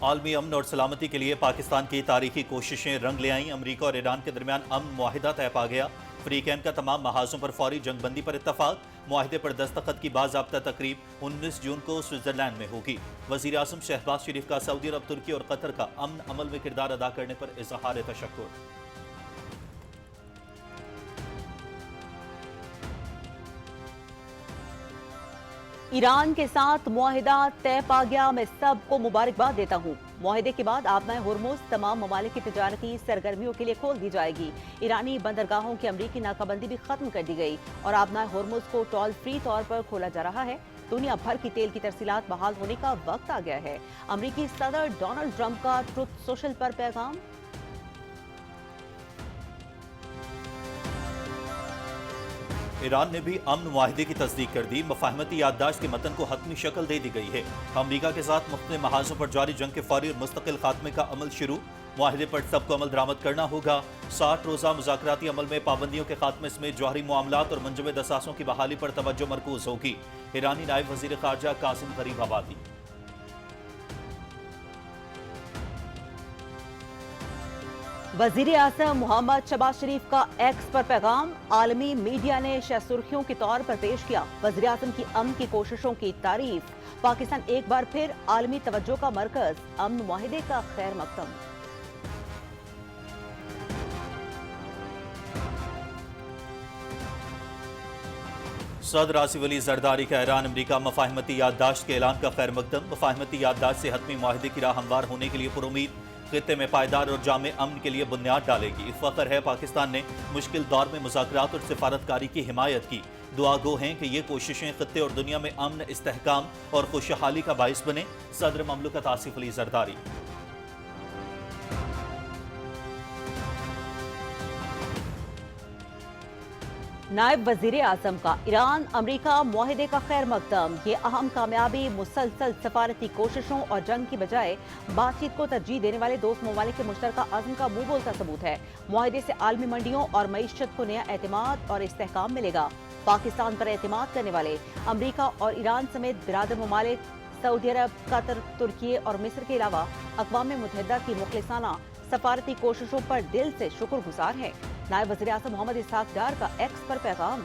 عالمی امن اور سلامتی کے لیے پاکستان کی تاریخی کوششیں رنگ لے آئیں۔ امریکہ اور ایران کے درمیان امن معاہدہ طے پا گیا۔ فریقین کا تمام محاذوں پر فوری جنگ بندی پر اتفاق۔ معاہدے پر دستخط کی باضابطہ تقریب 19 جون کو سوئٹزرلینڈ میں ہوگی۔ وزیر اعظم شہباز شریف کا سعودی عرب، ترکی اور قطر کا امن عمل میں کردار ادا کرنے پر اظہار تشکر۔ ایران کے ساتھ معاہدہ طے پا گیا، میں سب کو مبارکباد دیتا ہوں۔ معاہدے کے بعد آبنائے ہرمز تمام ممالک کی تجارتی سرگرمیوں کے لیے کھول دی جائے گی۔ ایرانی بندرگاہوں کی امریکی ناکہ بندی بھی ختم کر دی گئی اور آبنائے ہرمز کو ٹول فری طور پر کھولا جا رہا ہے۔ دنیا بھر کی تیل کی ترسیلات بحال ہونے کا وقت آ گیا ہے۔ امریکی صدر ڈونلڈ ٹرمپ کا ٹروتھ سوشل پر پیغام۔ ایران نے بھی امن معاہدے کی تصدیق کر دی۔ مفاہمتی یادداشت کے متن کو حتمی شکل دے دی گئی ہے۔ امریکہ کے ساتھ مختلف محاذوں پر جاری جنگ کے فوری اور مستقل خاتمے کا عمل شروع۔ معاہدے پر سب کو عمل درآمد کرنا ہوگا۔ 60 روزہ مذاکراتی عمل میں پابندیوں کے خاتمے سمیت جوہری معاملات اور منجمد اثاثوں کی بحالی پر توجہ مرکوز ہوگی۔ ایرانی نائب وزیر خارجہ قاسم غریب آبادی۔ وزیر اعظم محمد شہباز شریف کا ایکس پر پیغام۔ عالمی میڈیا نے شہ سرخیوں کے طور پر پیش کیا وزیر اعظم کی امن کی کوششوں کی تعریف۔ پاکستان ایک بار پھر عالمی توجہ کا مرکز، امن معاہدے کا خیر مقدم۔ صدر آصف علی زرداری کا ایران امریکہ مفاہمتی یادداشت کے اعلان کا خیر مقدم۔ مفاہمتی یادداشت سے حتمی معاہدے کی راہ ہموار ہونے کے لیے پرامید، خطے میں پائیدار اور جامع امن کے لیے بنیاد ڈالے گی۔ فخر ہے پاکستان نے مشکل دور میں مذاکرات اور سفارتکاری کی حمایت کی۔ دعا گو ہیں کہ یہ کوششیں خطے اور دنیا میں امن، استحکام اور خوشحالی کا باعث بنے۔ صدر مملکت آصف علی زرداری۔ نائب وزیر اعظم کا ایران امریکہ معاہدے کا خیر مقدم۔ یہ اہم کامیابی مسلسل سفارتی کوششوں اور جنگ کی بجائے بات چیت کو ترجیح دینے والے دوست ممالک کے مشترکہ عزم کا منہ بولتا ثبوت ہے۔ معاہدے سے عالمی منڈیوں اور معیشت کو نیا اعتماد اور استحکام ملے گا۔ پاکستان پر اعتماد کرنے والے امریکہ اور ایران سمیت برادر ممالک سعودی عرب، قطر، ترکی اور مصر کے علاوہ اقوام متحدہ کی مخلصانہ سفارتی کوششوں پر دل سے شکر گزار ہیں۔ نائب وزیر اعظم محمد اسحاق ڈار کا ایکس پر پیغام۔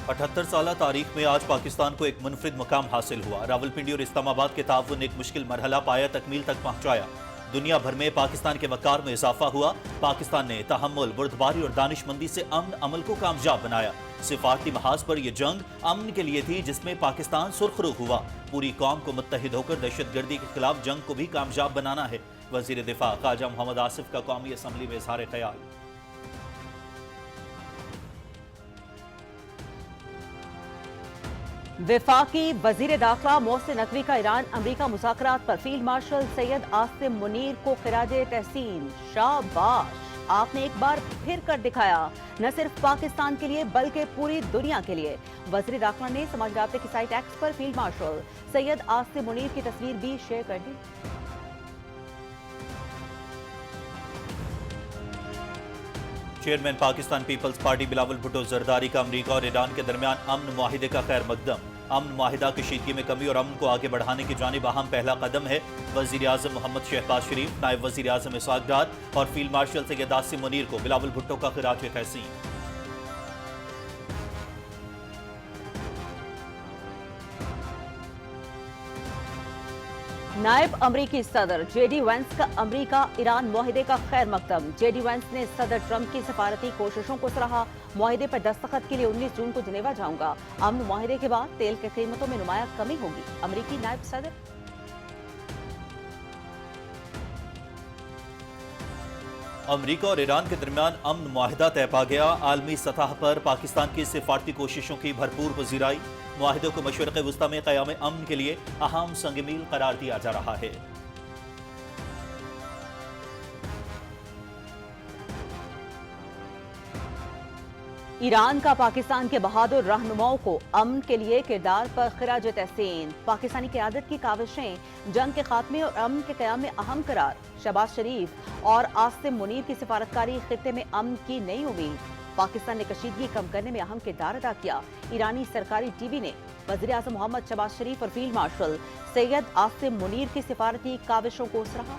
78 سالہ تاریخ میں آج پاکستان کو ایک منفرد مقام حاصل ہوا۔ راولپنڈی اور اسلام آباد کے تعاون نے ایک مشکل مرحلہ پایا تکمیل تک پہنچایا۔ دنیا بھر میں پاکستان کے وقار میں اضافہ ہوا۔ پاکستان نے تحمل، بردباری اور دانش مندی سے امن عمل کو کامیاب بنایا۔ سفارتی محاذ پر یہ جنگ امن کے لیے تھی جس میں پاکستان سرخرو ہوا۔ پوری قوم کو متحد ہو کر دہشت گردی کے خلاف جنگ کو بھی کامیاب بنانا ہے۔ وزیر دفاع خواجہ محمد آصف کا قومی اسمبلی میں اظہار خیال۔ وفاقی وزیر داخلہ محسن نقوی کا ایران امریکہ مذاکرات پر فیلڈ مارشل سید عاصم منیر کو خراج تحسین۔ شاباش، آپ نے ایک بار پھر کر دکھایا، نہ صرف پاکستان کے لیے بلکہ پوری دنیا کے لیے۔ وزیر داخلہ نے سماجی رابطے کی سائٹ ایکس پر فیلڈ مارشل سید عاصم منیر کی تصویر بھی شیئر کر دی۔ چیئرمین پاکستان پیپلز پارٹی بلاول بھٹو زرداری کا امریکہ اور ایران کے درمیان امن معاہدے کا خیر مقدم۔ امن معاہدہ کشیدگی میں کمی اور امن کو آگے بڑھانے کی جانب اہم پہلا قدم ہے۔ وزیر اعظم محمد شہباز شریف، نائب وزیر اعظم اسحاق ڈار اور فیلڈ مارشل سید عاصم منیر کو بلاول بھٹو کا خراج تحسین۔ نائب امریکی صدر جے ڈی وینس کا امریکہ ایران معاہدے کا خیر مقدم۔ جے ڈی وینس نے صدر ٹرمپ کی سفارتی کوششوں کو سراہا۔ معاہدے پر دستخط کے لیے 19 جون کو جنیوا جاؤں گا۔ امن معاہدے کے بعد تیل کی قیمتوں میں نمایاں کمی ہوگی، امریکی نائب صدر۔ امریکہ اور ایران کے درمیان امن معاہدہ طے پا گیا۔ عالمی سطح پر پاکستان کی سفارتی کوششوں کی بھرپور پذیرائی۔ معاہدے کو مشرق وسطی میں قیام امن کے لیے اہم سنگ میل قرار دیا جا رہا ہے۔ ایران کا پاکستان کے بہادر رہنماؤں کو امن کے لیے کردار پر خراج تحسین۔ پاکستانی قیادت کی کاوشیں جنگ کے خاتمے اور امن کے قیام میں اہم قرار۔ شہباز شریف اور عاصم منیر کی سفارتکاری خطے میں امن کی نئی امید۔ पाकिस्तान ने कशीदगी कम करने में अहम किरदार अदा किया। ईरानी सरकारी टीवी ने वज़ीर आज़म मोहम्मद शहबाज शरीफ और फील्ड मार्शल सैयद आसिम मुनीर की सिफारती काविशों को सराहा।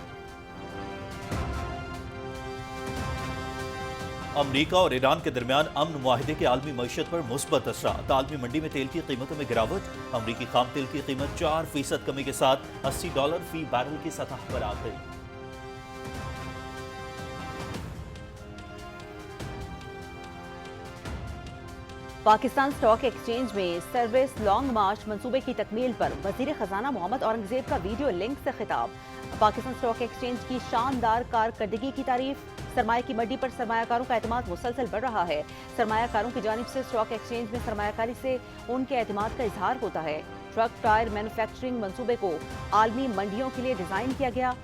अमरीका और ईरान के दरमियान अमन मुआहिदे के आलमी मईशत पर मुस्बत असरात। आलमी मंडी में तेल की कीमतों में गिरावट। अमरीकी खाम तेल की कीमत 4% कमी के साथ $80 फी बैरल की सतह पर आ गई। पाकिस्तान स्टॉक एक्सचेंज में सर्विस लॉन्ग मार्च मंसूबे की तकमील पर वजीर खजाना मोहम्मद औरंगजेब का वीडियो लिंक से खिताब। पाकिस्तान स्टॉक एक्सचेंज की शानदार कारकर्दगी की तारीफ। सरमाए की मंडी पर सरमायाकारों का एतमाद मुसलसल बढ़ रहा है। सरमायाकारों की जानिब से स्टॉक एक्सचेंज में सरमायाकारी से उनके एतमाद का इजहार होता है। ट्रक टायर मैन्युफैक्चरिंग मंसूबे को आलमी मंडियों के लिए डिजाइन किया गया।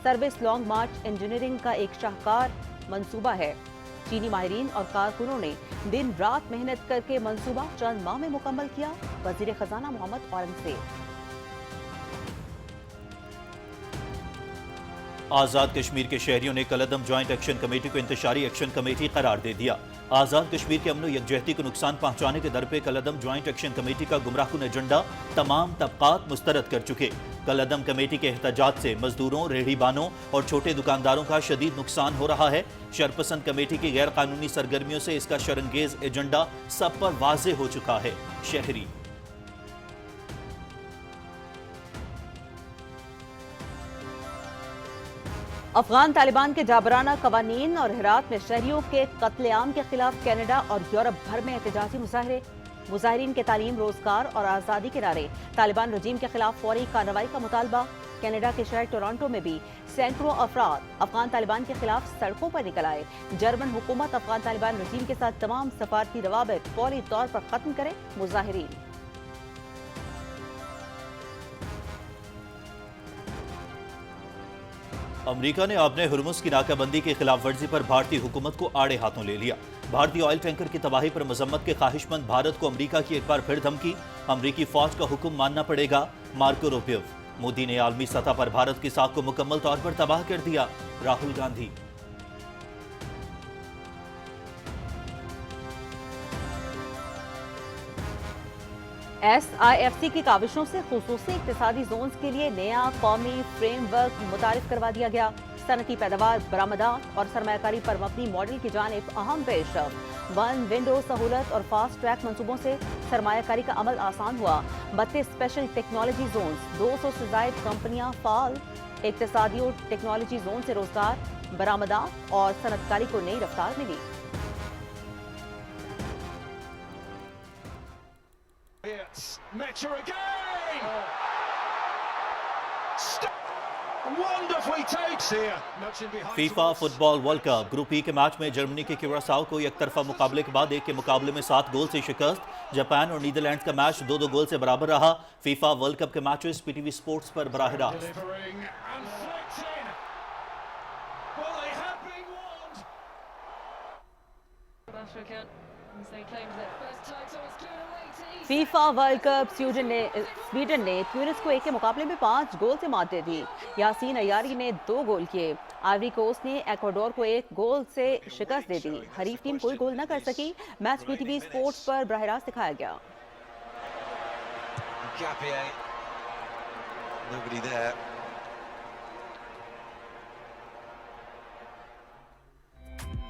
सर्विस लॉन्ग मार्च इंजीनियरिंग का एक शाहकार मंसूबा है। चीनी माहिरीन और कारकुनों ने दिन रात मेहनत करके मंसूबा चंद माह में मुकम्मल किया। वजीर खजाना मोहम्मद औरंगजेब। आज़ाद कश्मीर के शहरियों ने कलअदम ज्वाइंट एक्शन कमेटी को इंतशारी एक्शन कमेटी करार दे दिया। आज़ाद कश्मीर के अमन यकजहती को नुकसान पहुंचाने के दर पे कलअदम ज्वाइंट एक्शन कमेटी का गुमराहकुन एजेंडा तमाम तबकात मुस्तरद कर चुके। कलअदम कमेटी के एहतजाज से मजदूरों, रेहड़ीबानों और छोटे दुकानदारों का शदीद नुकसान हो रहा है। शरपसंद कमेटी की गैर कानूनी सरगर्मियों से इसका शरंगेज एजेंडा सब पर वाजे हो चुका है। शहरी अफगान तालिबान के जाबराना कवानीन और हेरात में शहरियों के कत्लेआम के खिलाफ कनाडा और यूरोप भर में एहतजाजी मुजाहरे। मुजाहिरीन के तालीम, रोजगार और आज़ादी के नारे। तालिबान रजीम के खिलाफ फौरी कार्रवाई का मुतालबा। कनाडा के शहर टोरंटो में भी सैकड़ों अफराद अफगान तालिबान के खिलाफ सड़कों पर निकल आए। जर्मन हुकूमत अफगान तालिबान रजीम के साथ तमाम सफारती रवाबित फौरी तौर पर खत्म करे। मुजाहिरीन अमेरिका ने अपने हुर्मुज़ की नाकाबंदी की खिलाफ वर्जी पर भारतीय हुकूमत को आड़े हाथों ले लिया। भारतीय ऑयल टैंकर की तबाही पर मजम्मत के ख्वाहिशमंद भारत को अमेरिका की एक बार फिर धमकी। अमेरिकी फौज का हुक्म मानना पड़ेगा। Marco Rubio. मोदी ने आलमी सतह पर भारत की साख को मुकम्मल तौर पर तबाह कर दिया। राहुल गांधी। SIFC की काविशों से खुसूसी इक्तिसादी जोन्स के लिए नया कौमी फ्रेमवर्क मुतारिफ करवा दिया गया। सनती पैदावार, बरामदात और सरमायाकारी पर मबनी मॉडल की जानिब अहम पेशरफ। वन विंडो सहूलत और फास्ट ट्रैक मंसूबों से सरमायाकारी का अमल आसान हुआ। 32 स्पेशल टेक्नोलॉजी जोन्स, 200 से जायद कंपनियां फाल। इक्तिसादी और टेक्नोलॉजी जोन से रोजगार, बरामदात और सनतकारी को नई रफ्तार मिली। FIFA football world cup group E के मैच में जर्मनी के क्यूरासाओ को एक तरफा मुकाबले के बाद एक के मुकाबले में 7 गोल से शिकस्त। जापान और नीदरलैंड्स का मैच 2-2 गोल से बराबर रहा। फीफा वर्ल्ड कप के मैचेस पीटीवी स्पोर्ट्स पर बराह रास्त। फीफा वर्ल्ड कप स्वीडन ने ट्यूनिस को एक के मुकाबले में 5 गोल से मात दे दी। यासीन अयारी ने 2 गोल किए। आइवरी कोस्ट ने एक्वाडोर को 1 गोल से शिकस्त दे दी। हरीफ टीम कोई गोल न कर सकी। मैच पीटीवी स्पोर्ट्स पर बराह रास्त दिखाया गया।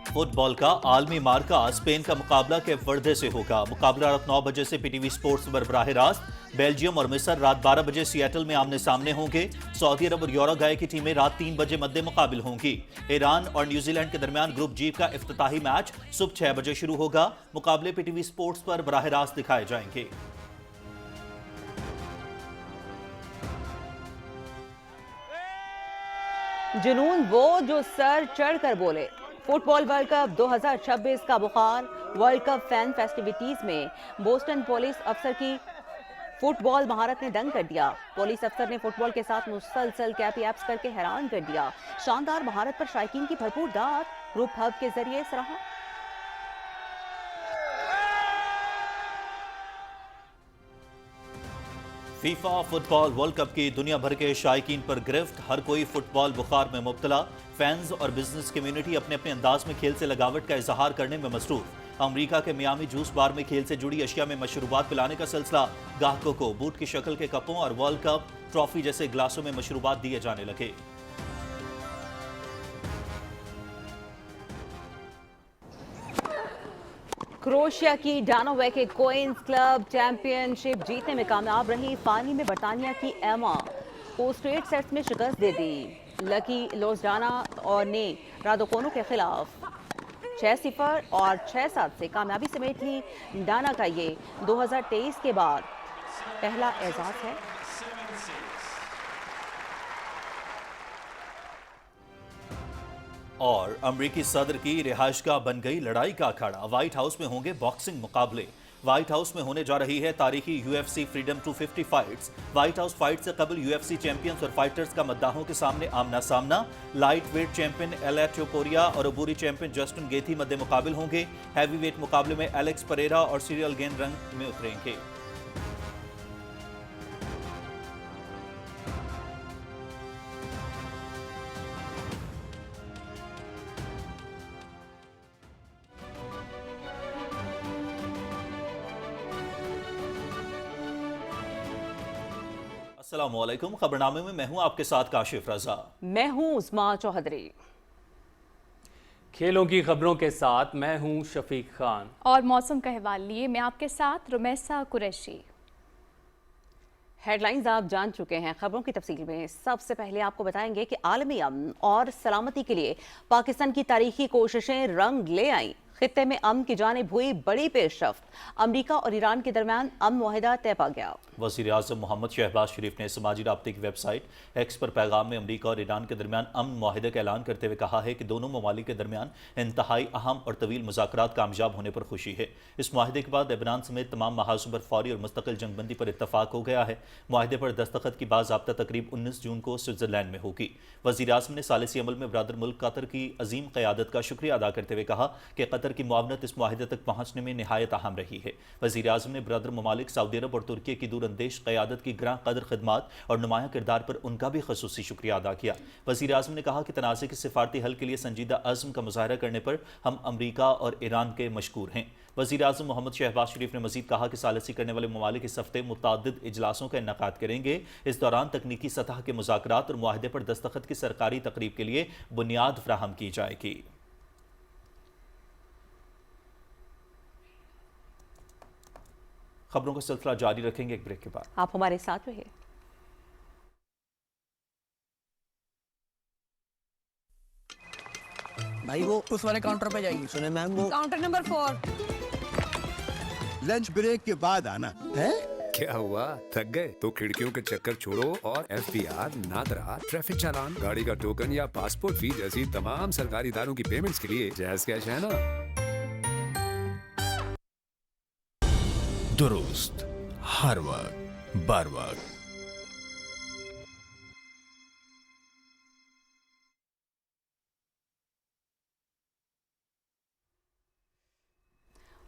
फुटबॉल का आलमी मार्का स्पेन का मुकाबला केप वर्दे से होगा। मुकाबला रात 9 बजे से पीटीवी स्पोर्ट्स पर बराह रास्त। बेल्जियम और मिस्र रात 12 बजे सियाटल में आमने सामने होंगे। सऊदी अरब और यूरुग्वे की टीमें रात 3 बजे मद्दे मुकाबिल होंगी। ईरान और न्यूजीलैंड के दरमियान ग्रुप जी का इफ्तिताही मैच सुबह 6 बजे शुरू होगा। मुकाबले पीटीवी स्पोर्ट्स पर बराह रास्त दिखाए जाएंगे। जुनून वो जो सर चढ़ कर बोले। फुटबॉल वर्ल्ड कप 2026 का बुखार। वर्ल्ड कप फैन फेस्टिविटीज में बोस्टन पुलिस अफसर की फुटबॉल महारत ने दंग कर दिया। पुलिस अफसर ने फुटबॉल के साथ मुसलसल कैपी एप्स करके हैरान कर दिया। शानदार महारत पर शायकीन की भरपूर दाद। ग्रुप हब के जरिए सराहा। फीफा फुटबॉल वर्ल्ड कप की दुनिया भर के शायकीन पर गिरफ्त। हर कोई फुटबॉल बुखार में मुब्तला। फैंस और बिजनेस कम्युनिटी अपने अपने अंदाज में खेल से लगावट का इजहार करने में मसरूफ। امریکہ کے میامی جوس بار میں کھیل سے جڑی اشیاء میں مشروبات پلانے کا سلسلہ، گاہکوں کو بوٹ کی شکل کے کپوں اور ورلڈ کپ ٹرافی جیسے گلاسوں میں مشروبات دیے جانے لگے۔ کروشیا کی ڈانویکے کوئنز کلب چیمپئن شپ جیتنے میں کامیاب رہی۔ فائنل میں برطانیہ کی ایما کو اسٹریٹ سیٹس میں شکست دے دی۔ لکی لوزڈانا اور نے رادوکونو کے خلاف 6-0 اور 6-7 سے کامیابی سمیٹ لی۔ ڈانا کا یہ 2023 کے بعد پہلا اعزاز ہے۔ اور امریکی صدر کی رہائش گاہ بن گئی لڑائی کا اکھاڑا، وائٹ ہاؤس میں ہوں گے باکسنگ مقابلے۔ وائٹ ہاؤس میں ہونے جا رہی ہے تاریخی UFC freedom 250 fights. White house fight سے قبل UFC چیمپئنز اور فائٹرز کا مداحوں کے سامنے آمنا سامنا۔ لائٹ ویٹ چیمپئن ایلا ٹیوپوریا اور عبوری چیمپئن جسٹن گیتھی مد مقابل ہوں گے۔ ہیوی ویٹ مقابلے میں ایلیکس پریرا اور سیریل گین رنگ میں اتریں گے۔ السلام علیکم، خبرنامے میں میں ہوں آپ کے ساتھ کاشف رضا۔ میں ہوں عظما چوہدری۔ کھیلوں کی خبروں کے ساتھ میں ہوں شفیق خان، اور موسم کا حوالہ لیے میں آپ کے ساتھ رمیسا قریشی۔ ہیڈ لائنز آپ جان چکے ہیں، خبروں کی تفصیل میں سب سے پہلے آپ کو بتائیں گے کہ عالمی امن اور سلامتی کے لیے پاکستان کی تاریخی کوششیں رنگ لے آئیں۔ خطے میں امن کی جانب ہوئی بڑی پیش رفت، امریکہ اور ایران کے درمیان امن معاہدہ طے پا گیا۔ وزیر اعظم محمد شہباز شریف نے سماجی رابطے کی ویب سائٹ ایکس پر پیغام میں امریکہ اور ایران کے درمیان امن معاہدے کا اعلان کرتے ہوئے کہا ہے کہ دونوں ممالک کے درمیان انتہائی اہم اور طویل مذاکرات کامیاب ہونے پر خوشی ہے۔ اس معاہدے کے بعد لبنان سمیت تمام محاذوں پر فوری اور مستقل جنگ بندی پر اتفاق ہو گیا ہے۔ معاہدے پر دستخط کی باضابطہ تقریب 19 جون کو سوئٹزرلینڈ میں ہوگی۔ وزیر اعظم نے ثالثی عمل میں برادر ملک قطر کی عظیم قیادت کا شکریہ ادا کرتے ہوئے کہا کہ قطر کی معاونت اس معاہدے تک پہنچنے میں نہایت اہم رہی ہے۔ وزیر اعظم نے برادر ممالک سعودی عرب اور ترکی کی دور اندیش قیادت کی گراں قدر خدمات اور نمایاں کردار پر ان کا بھی خصوصی شکریہ ادا کیا۔ وزیر اعظم نے کہا کہ تنازع کے سفارتی حل کے لیے سنجیدہ عزم کا مظاہرہ کرنے پر ہم امریکہ اور ایران کے مشکور ہیں۔ وزیر اعظم محمد شہباز شریف نے مزید کہا کہ ثالثی کرنے والے ممالک اس ہفتے متعدد اجلاسوں کا انعقاد کریں گے۔ اس دوران تکنیکی سطح کے مذاکرات اور معاہدے پر دستخط کی سرکاری تقریب کے لیے بنیاد فراہم کی جائے گی۔ خبروں کا سلسلہ جاری رکھیں گے ایک بریک کے بعد۔ آپ ہمارے ساتھ رہے۔ بھائی وہ اس والے کاؤنٹر پہ جائیے۔ سنے میم وہ کاؤنٹر نمبر 4۔ لنچ بریک کے بعد آنا ہے۔ کیا ہوا، تھک گئے تو کھڑکیوں کے چکر چھوڑو اور FBR، نادرا، ٹریفک چالان، گاڑی کا ٹوکن یا پاسپورٹ فی جیسی تمام سرکاری اداروں کی پیمنٹس کے لیے جائز کیش ہے نا۔ درست، ہر وقت بر وقت۔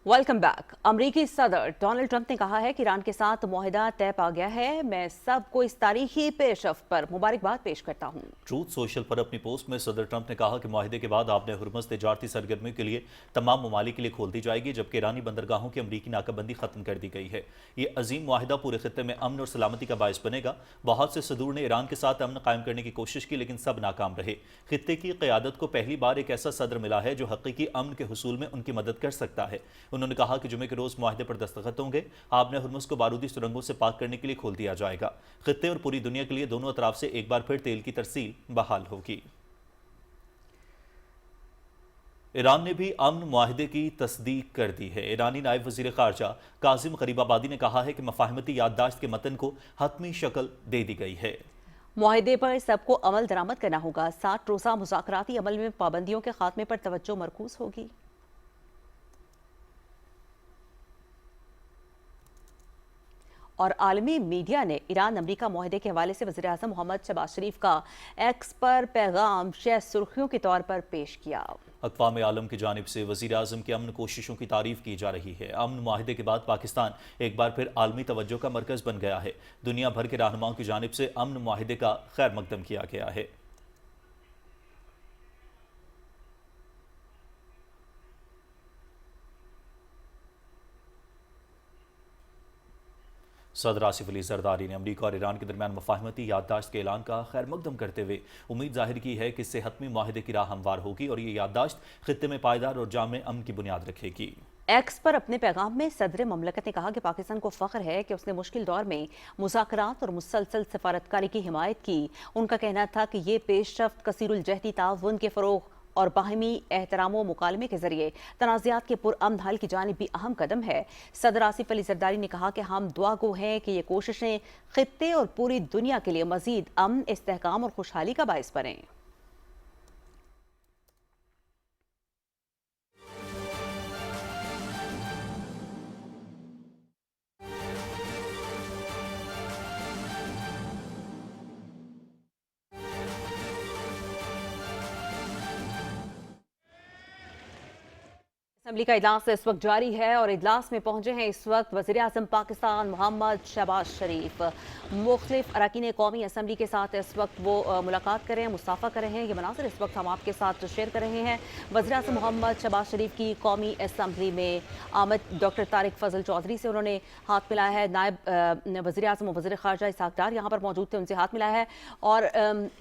Welcome back. امریکی صدر ڈونلڈ ٹرمپ نے کہا ہے کہ ایران کے ساتھ معاہدہ طے پا گیا ہے۔ میں سب کو اس تاریخی پیش رفت پر مبارکباد پیش کرتا ہوں۔ ٹروتھ سوشل پر اپنی پوسٹ میں صدر ٹرمپ نے کہا کہ معاہدے کے بعد آبِ ہرمز تجارتی سرگرمیوں کے لیے تمام ممالک کے لیے کھول دی جائے گی، جبکہ ایرانی بندرگاہوں کی امریکی ناکہ بندی ختم کر دی گئی ہے۔ یہ عظیم معاہدہ پورے خطے میں امن اور سلامتی کا باعث بنے گا۔ بہت سے صدور نے ایران کے ساتھ امن قائم کرنے کی کوشش کی، لیکن سب ناکام رہے۔ خطے کی قیادت کو پہلی بار ایک ایسا صدر ملا ہے جو حقیقی امن کے حصول میں ان کی مدد کر سکتا ہے۔ انہوں نے کہا کہ جمعے کے روز معاہدے پر دستخط ہوں گے۔ آبِ ہرمز کو بارودی سرنگوں سے پاک کرنے کے لیے کھول دیا جائے گا۔ خطے اور پوری دنیا کے لیے دونوں اطراف سے ایک بار پھر تیل کی ترسیل بحال ہوگی۔ ایران نے بھی امن معاہدے کی تصدیق کر دی ہے۔ ایرانی نائب وزیر خارجہ کاظم غریب آبادی نے کہا ہے کہ مفاہمتی یادداشت کے متن کو حتمی شکل دے دی گئی ہے۔ معاہدے پر سب کو عمل درآمد کرنا ہوگا۔ 60 روزہ مذاکراتی عمل میں پابندیوں کے خاتمے پر توجہ مرکوز ہوگی۔ اور عالمی میڈیا نے ایران امریکہ معاہدے کے حوالے سے وزیر اعظم محمد شہباز شریف کا ایکس پر پیغام شہ سرخیوں کے طور پر پیش کیا۔ اقوام عالم کی جانب سے وزیر اعظم کی امن کوششوں کی تعریف کی جا رہی ہے۔ امن معاہدے کے بعد پاکستان ایک بار پھر عالمی توجہ کا مرکز بن گیا ہے۔ دنیا بھر کے رہنماؤں کی جانب سے امن معاہدے کا خیر مقدم کیا گیا ہے۔ सदर आसिफ अली जरदारी ने अमरीका और ईरान के दरमियान मफाहमती याददाश्त के ऐलान का खैर मकदम करते हुए उम्मीद जाहिर की है कि इससे हतमी माहिदे की राह हमवार होगी और ये याददाश्त खित्ते में पायदार और जामे अमन की बुनियाद रखेगी। एक्स पर अपने पैगाम में सदर ममलकत ने कहा कि पाकिस्तान को फ़ख्र है कि उसने मुश्किल दौर में मुज़ाकरात और मुसलसल सफारतकारी की हिमायत की। उनका कहना था कि ये पेशरफ्त कसीरुल जहदी ताउन के फ़रोग़ और बाहमी एहतराम व मुकालमे के जरिए तनाज़ात के पुरअमन हल की जानिब भी अहम कदम है। सदर आसिफ अली जरदारी ने कहा कि हम दुआ गो हैं कि ये कोशिशें खित्ते और पूरी दुनिया के लिए मज़ीद अमन, इस्तेहकाम और खुशहाली का बाइस बनें। असम्बली का इजलास इस वक्त जारी है और इजलास में पहुंचे हैं इस वक्त वज़ीर आज़म पाकिस्तान मोहम्मद शहबाज शरीफ। मुख्तलिफ अरकान कौमी असम्बली के साथ इस वक्त वो मुलाकात कर रहे हैं, मुसाफा कर रहे हैं। ये मनाज़िर इस वक्त हम आपके साथ शेयर कर रहे हैं। वज़ीर आज़म मोहम्मद शहबाज शरीफ की कौमी असम्बली में आमद डॉक्टर तारिक फजल चौधरी से उन्होंने हाथ मिलाया है। नायब वज़ीर आज़म और वज़ीर ख़ारजा इसहाक़ डार यहाँ पर मौजूद थे, उनसे हाथ मिलाया है और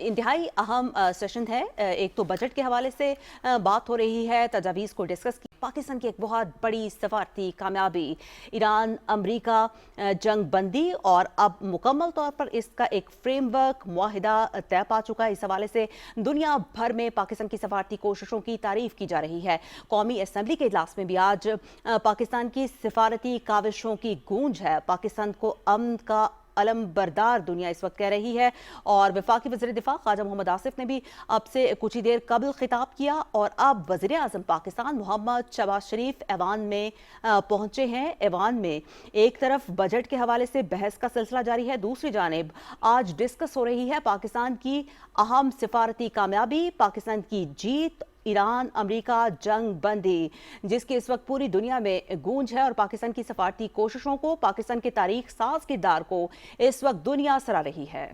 इंतहाई अहम सेशन है। एक तो बजट के हवाले से बात हो रही है, तजावीज़ को डिस्कस की। पाकिस्तान की एक बहुत बड़ी सफारती कामयाबी, ईरान अमरीका जंग बंदी और अब मुकम्मल तौर पर इसका एक फ्रेमवर्क मुआहिदा तय पा चुका है। इस हवाले से दुनिया भर में पाकिस्तान की सफारती कोशिशों की तारीफ की जा रही है। कौमी असम्बली के इजलास में भी आज पाकिस्तान की सफारती काविशों की गूंज है। पाकिस्तान को अमन का अलम बरदार दुनिया इस वक्त कह रही है और वफाकी वज़ीर दिफा ख्वाजा मोहम्मद आसिफ ने भी अब से कुछ ही देर कबल खिताब किया और अब वज़ीर आज़म पाकिस्तान मोहम्मद शहबाज शरीफ ऐवान में पहुंचे हैं। ऐवान में एक तरफ बजट के हवाले से बहस का सिलसिला जारी है, दूसरी जानिब आज डिस्कस हो रही है पाकिस्तान की अहम सिफारती कामयाबी, पाकिस्तान की जीत, ईरान अमरीका जंग बंदी, जिसकी इस वक्त पूरी दुनिया में गूंज है और पाकिस्तान की सफारती कोशिशों को, पाकिस्तान के तारीख साज किरदार को इस वक्त दुनिया सराह रही है।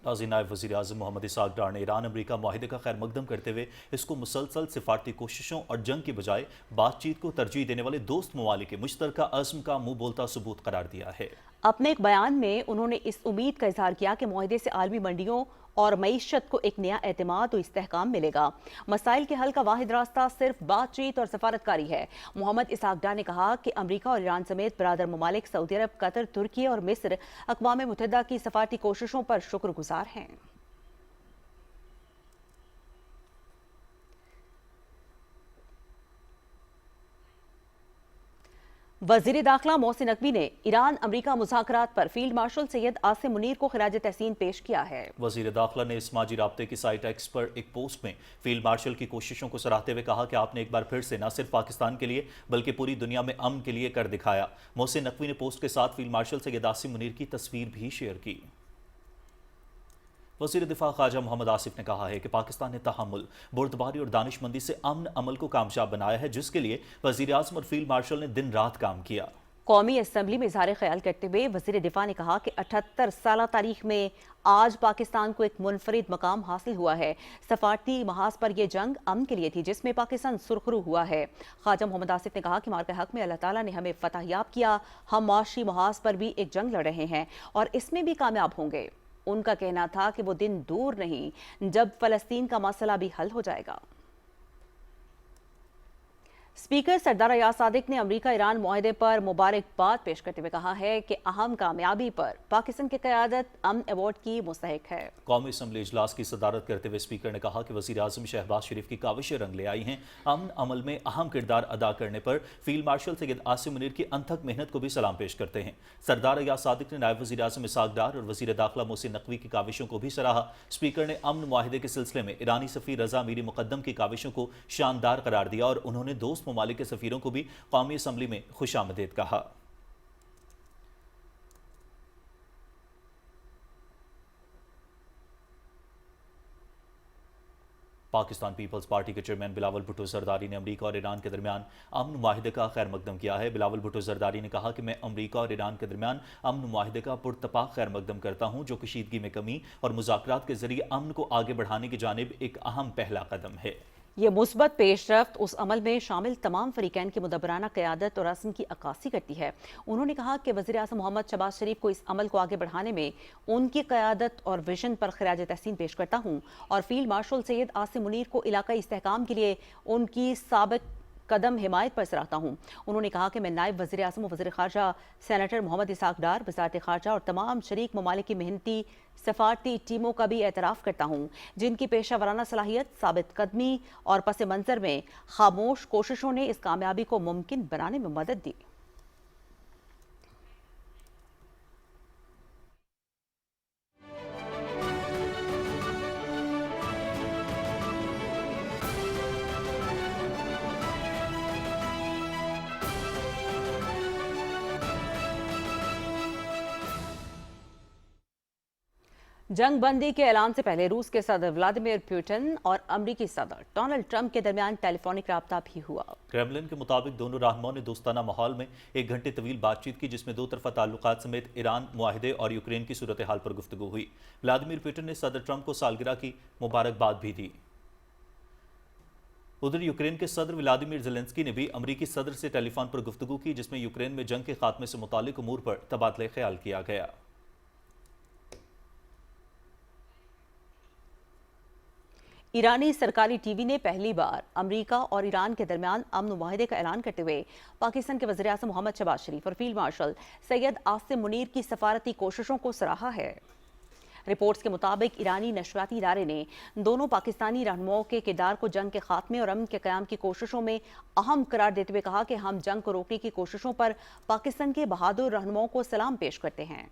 नायब वज़ीर आज़म मोहम्मद इसहाक़ डार ने ईरान अमरीका मुआहिदे का खैर मकदम करते हुए इसको मुसलसल सिफारती कोशिशों और जंग की बजाय बातचीत को तरजीह देने वाले दोस्त ममालिक के मुश्तरका अज़्म का मुंह बोलता सबूत करार दिया है। अपने एक बयान में उन्होंने इस उम्मीद का इजहार किया कि मुआहिदे से आलमी मंडियों और मईशत को एक नया एतमाद और इस्तेहकाम मिलेगा। मसाइल के हल का वाहिद रास्ता सिर्फ बातचीत और सफारतकारी है। मोहम्मद इसहाक़ डार ने कहा कि अमरीका और ईरान समेत बरादर ममालिक सऊदी अरब, कतर, तुर्की और मिस्र अक़वाम मुत्तहिदा की सफारती कोशिशों पर शुक्रगुजार हैं। वज़ीर दाखिला मोहसिन नकवी ने ईरान अमरीका मुज़ाकरात पर फील्ड मार्शल सैयद आसिम मुनीर को खिराज तहसीन पेश किया है। वज़ीर दाखिला ने समाजी राब्ते की साइट एक्स पर एक पोस्ट में फील्ड मार्शल की कोशिशों को सराहते हुए कहा कि आपने एक बार फिर से न सिर्फ पाकिस्तान के लिए बल्कि पूरी दुनिया में अमन के लिए कर दिखाया। मोहसिन नकवी ने पोस्ट के साथ फील्ड मार्शल सैयद आसिम मुनीर की तस्वीर भी शेयर की। वज़ीर दिफा ख्वाजा मोहम्मद आसिफ ने कहा है कि पाकिस्तान ने तहम्मुल, बुर्दबारी और दानिशमंदी से अमन अमल को कामयाब बनाया है, जिसके लिए वज़ीर आज़म और फील्ड मार्शल ने दिन रात काम किया। कौमी असम्बली में इज़हार ख्याल करते हुए वज़ीर दिफा ने कहा कि 78 साल तारीख में आज पाकिस्तान को एक मुनफरिद मकाम हासिल हुआ है। सफारती महाज पर यह जंग अमन के लिए थी, जिसमें पाकिस्तान सुरखरू हुआ है। ख्वाजा मोहम्मद आसिफ ने कहा कि मार्के हक में अल्लाह ताला ने हमें फतहयाब किया। हम माशी महाज पर भी एक जंग लड़ रहे हैं और इसमें भी कामयाब होंगे। उनका कहना था कि वो दिन दूर नहीं जब फ़लस्तीन का मसला भी हल हो जाएगा। स्पीकर सरदार अयाज सादिक ने अमरीका ईरान मुआहिदे पर मुबारकबाद पेश करते हुए कहा है कि अहम कामयाबी पर पाकिस्तान की क़यादत अमन अवार्ड की मुस्तहिक है। कौमी असम्बली इजलास की सदारत करते हुए स्पीकर ने कहा कि वज़ीर आज़म शहबाज शरीफ की काविशें रंग ले आई हैं। अमन अमल में अहम किरदार अदा करने पर फील्ड मार्शल सैयद आसिम मुनीर की अनथक मेहनत को भी सलाम पेश करते हैं। सरदार अयाज सादिक ने नायब वज़ीर आज़म इसहाक़ डार और वज़ीर दाखिला मोहसिन नकवी की काविशों को भी सराहा। स्पीकर ने अमन मुआहिदे के सिलसिले में ईरानी सफ़ीर रज़ा मीरी मुक़द्दम की काविशों को शानदार करार दिया और उन्होंने दोस्त ममालिक के सफ़ीरों को भी कौमी असम्बली में खुशामदीद कहा। पाकिस्तान पीपल्स पार्टी के चेयरमैन बिलावल भुट्टो जरदारी ने अमरीका और ईरान के दरमियान अमन मुआहिदे का खैर मकदम किया है। बिलावल भुट्टो जरदारी ने कहा कि मैं अमरीका और ईरान के दरमियान अमन मुआहिदे का पुरतपाक खैर मकदम करता हूँ, जो कशीदगी में कमी और मुज़ाकरात के जरिए अमन को आगे बढ़ाने की जानिब एक अहम पहला कदम है। یہ مثبت پیش رفت اس عمل میں شامل تمام فریقین کی مدبرانہ قیادت اور عزم کی عکاسی کرتی ہے۔ انہوں نے کہا کہ وزیر اعظم محمد شہباز شریف کو اس عمل کو آگے بڑھانے میں ان کی قیادت اور ویژن پر خراج تحسین پیش کرتا ہوں اور فیلڈ مارشل سید عاصم منیر کو علاقائی استحکام کے لیے ان کی سابق قدم حمایت پر سراہتا ہوں۔ انہوں نے کہا کہ میں نائب وزیر اعظم و وزیر خارجہ سینیٹر محمد اسحاق ڈار، وزارت خارجہ اور تمام شریک ممالک کی محنتی سفارتی ٹیموں کا بھی اعتراف کرتا ہوں، جن کی پیشہ ورانہ صلاحیت، ثابت قدمی اور پس منظر میں خاموش کوششوں نے اس کامیابی کو ممکن بنانے میں مدد دی۔ جنگ بندی کے اعلان سے پہلے روس کے صدر ولادیمیر پوٹن اور امریکی صدر ڈونلڈ ٹرمپ کے درمیان ٹیلی فونک رابطہ بھی ہوا۔ کریملن کے مطابق دونوں رہنماؤں نے دوستانہ ماحول میں 1 گھنٹے طویل بات چیت کی، جس میں 2 طرفہ تعلقات سمیت ایران معاہدے اور یوکرین کی صورتحال پر گفتگو ہوئی۔ ولادیمیر پوٹن نے صدر ٹرمپ کو سالگرہ کی مبارکباد بھی دی۔ ادھر یوکرین کے صدر ولادیمیر زیلنسکی نے بھی امریکی صدر سے ٹیلی فون پر گفتگو کی، جس میں یوکرین میں جنگ کے خاتمے سے متعلق امور پر تبادلہ خیال کیا گیا۔ ایرانی سرکاری ٹی وی نے پہلی بار امریکہ اور ایران کے درمیان امن معاہدے کا اعلان کرتے ہوئے پاکستان کے وزیر اعظم محمد شہباز شریف اور فیلڈ مارشل سید عاصم منیر کی سفارتی کوششوں کو سراہا ہے۔ رپورٹس کے مطابق ایرانی نشریاتی ادارے نے دونوں پاکستانی رہنماؤں کے کردار کو جنگ کے خاتمے اور امن کے قیام کی کوششوں میں اہم قرار دیتے ہوئے کہا کہ ہم جنگ کو روکنے کی کوششوں پر پاکستان کے بہادر رہنماؤں کو سلام پیش کرتے ہیں۔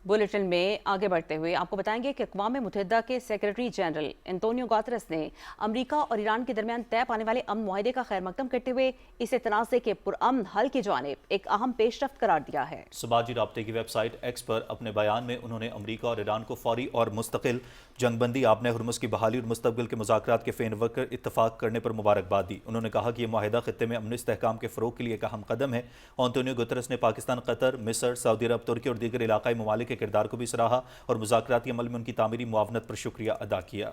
بلیٹن میں آگے بڑھتے ہوئے آپ کو بتائیں گے کہ اقوام متحدہ کے سیکرٹری جنرل انتونیو گوترس نے امریکہ اور ایران کے درمیان طے پانے والے امن معاہدے کا خیر مقدم کرتے ہوئے اسے تنازع کے پرامن حل کی جانب ایک اہم پیش رفت قرار دیا ہے۔ سماجی رابطے کی ویب سائٹ ایکس پر اپنے بیان میں انہوں نے امریکہ اور ایران کو فوری اور مستقل جنگ بندی، آبِ ہرمز کی بحالی اور مستقبل کے مذاکرات کے فریم ورک پر اتفاق کرنے پر مبارکباد دی۔ انہوں نے کہا کہ یہ معاہدہ خطے میں امن استحکام کے فروغ کے لیے ایک اہم قدم ہے۔ انتونیو گوترس نے پاکستان، قطر، مصر، سعودی عرب، ترکی اور دیگر علاقائی ممالک کے کردار کو بھی سراہا اور مذاکراتی عمل میں ان کی تعمیری معاونت پر شکریہ ادا کیا۔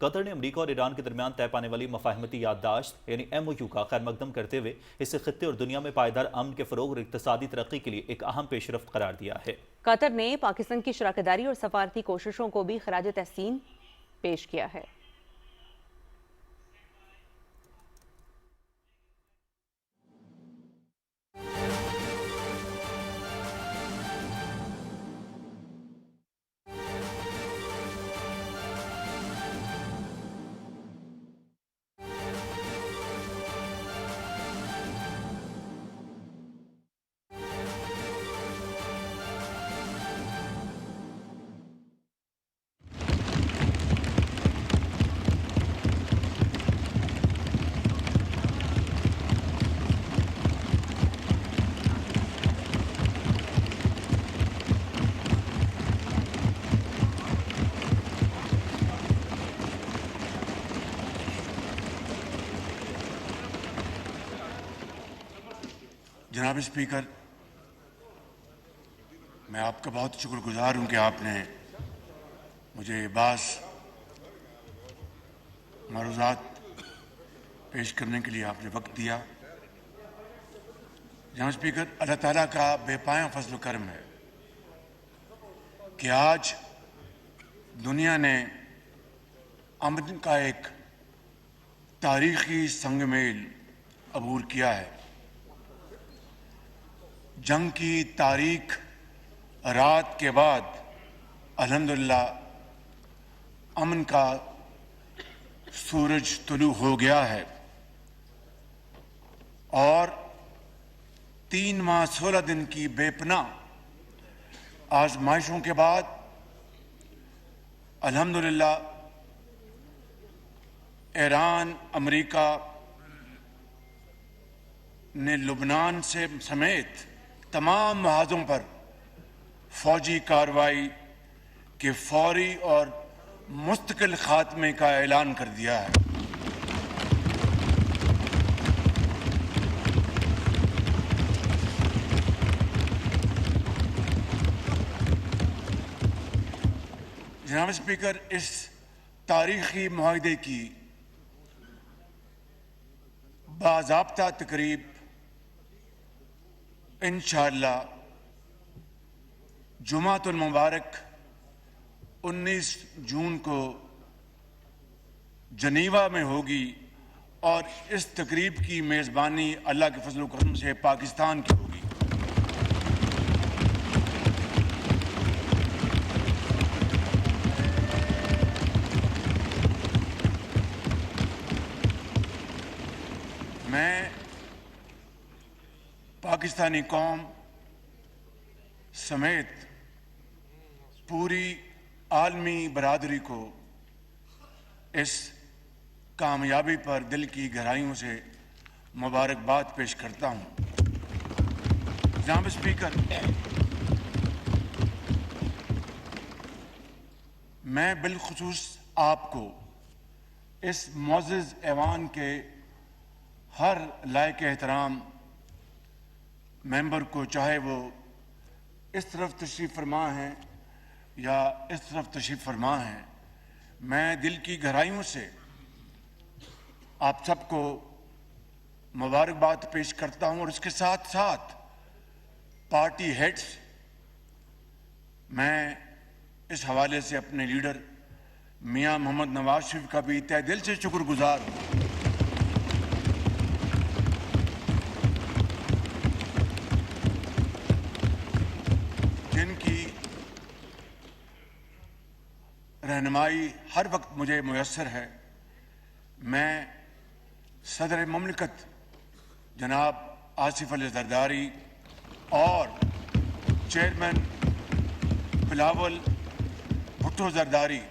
قطر نے امریکہ اور ایران کے درمیان طے پانے والی مفاہمتی یادداشت یعنی MOU کا خیر مقدم کرتے ہوئے اسے خطے اور دنیا میں پائیدار امن کے فروغ اور اقتصادی ترقی کے لیے ایک اہم پیش رفت قرار دیا ہے۔ قطر نے پاکستان کی شراکت داری اور سفارتی کوششوں کو بھی خراج تحسین پیش کیا ہے۔ جناب اسپیکر، میں آپ کا بہت شکر گزار ہوں کہ آپ نے مجھے بعض معروضات پیش کرنے کے لیے آپ نے وقت دیا۔ جناب اسپیکر، اللہ تعالیٰ کا بے پایاں فضل و کرم ہے کہ آج دنیا نے امن کا ایک تاریخی سنگ میل عبور کیا ہے۔ جنگ کی تاریک رات کے بعد الحمدللہ امن کا سورج طلوع ہو گیا ہے، اور 3 ماہ 16 دن کی بے پناہ آزمائشوں کے بعد الحمدللہ ایران، امریکہ نے لبنان سے سمیت تمام محاذوں پر فوجی کارروائی کے فوری اور مستقل خاتمے کا اعلان کر دیا ہے۔ जनाब स्पीकर, इस तारीखी मुआहदे की बाज़ाब्ता तकरीब इंशाअल्लाह जुमातुल मुबारक 19 जून को जनीवा में होगी और इस तकरीब की मेज़बानी अल्लाह के फजल व करम से पाकिस्तान की होगी। मैं पाकिस्तानी कौम समेत पूरी आलमी बरादरी को इस कामयाबी पर दिल की गहराइयों से मुबारकबाद पेश करता हूँ। जनाब स्पीकर, मैं बिलखुसूस आपको इस मुअज़्ज़ज़ ऐवान के हर लायक एहतराम मेंबर को, चाहे वो इस तरफ तशरीफ़ फरमा हैं या इस तरफ तशरीफ़ फरमा हैं, मैं दिल की गहराइयों से आप सबको मुबारकबाद पेश करता हूं। और इसके साथ साथ पार्टी हेड्स, मैं इस हवाले से अपने लीडर मियां मोहम्मद नवाज शरीफ का भी तहे दिल से शुक्रगुजार हूं, जिनकी रहनुमाई हर वक्त मुझे मुयस्सर है। मैं सदर ममलिकत जनाब आसिफ अली जरदारी और चेयरमैन बिलावल भुट्टो जरदारी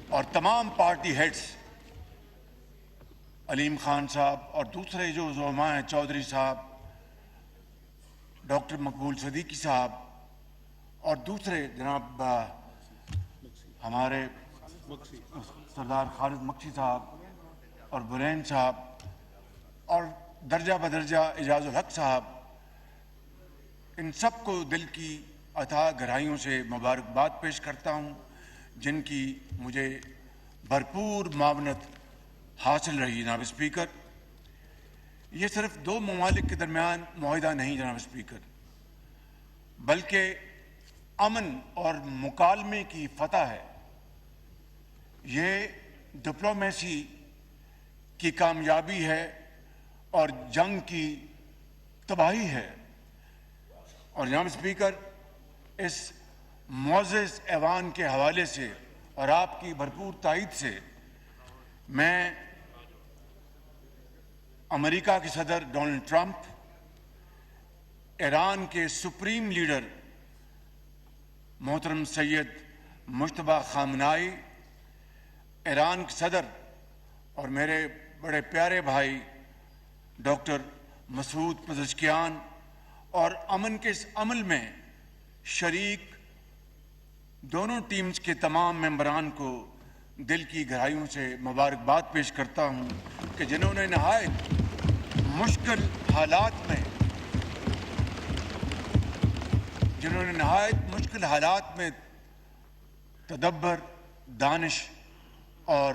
और तमाम पार्टी हेड्स, अलीम खान साहब और दूसरे जो ज़ुलमा हैं, चौधरी साहब, डॉक्टर मकबूल सदीकी साहब और दूसरे जनाब हमारे सरदार खालिद मक्सी साहब और बुरैन साहब और दर्जा बदर्जा इजाजुल हक साहब, इन सब को दिल की अथाह गहराइयों से मुबारकबाद पेश करता हूँ, जिनकी मुझे भरपूर मावनत हासिल रही। जनाब स्पीकर, ये सिर्फ दो ममालिक के दरमियान मुआहिदा नहीं जनाब स्पीकर, बल्कि अमन और मुकालमे की फतह है। ये डिप्लोमेसी की कामयाबी है और जंग की तबाही है। और जनाब स्पीकर, इस मुअज़्ज़ज़ ऐवान के हवाले से और आपकी भरपूर तायीद से मैं अमेरिका के सदर डोनाल्ड ट्रंप, ईरान के सुप्रीम लीडर मोहतरम सैयद मुश्तबा खामनाई, ईरान के सदर और मेरे बड़े प्यारे भाई डॉक्टर मसूद पज़ेश्कियान और अमन के इस अमल में शरीक दोनों टीम्स के तमाम मेंबरान को दिल की गहराइयों से मुबारकबाद पेश करता हूँ कि जिन्होंने नहायत मुश्किल हालात में तदब्बर, दानिश और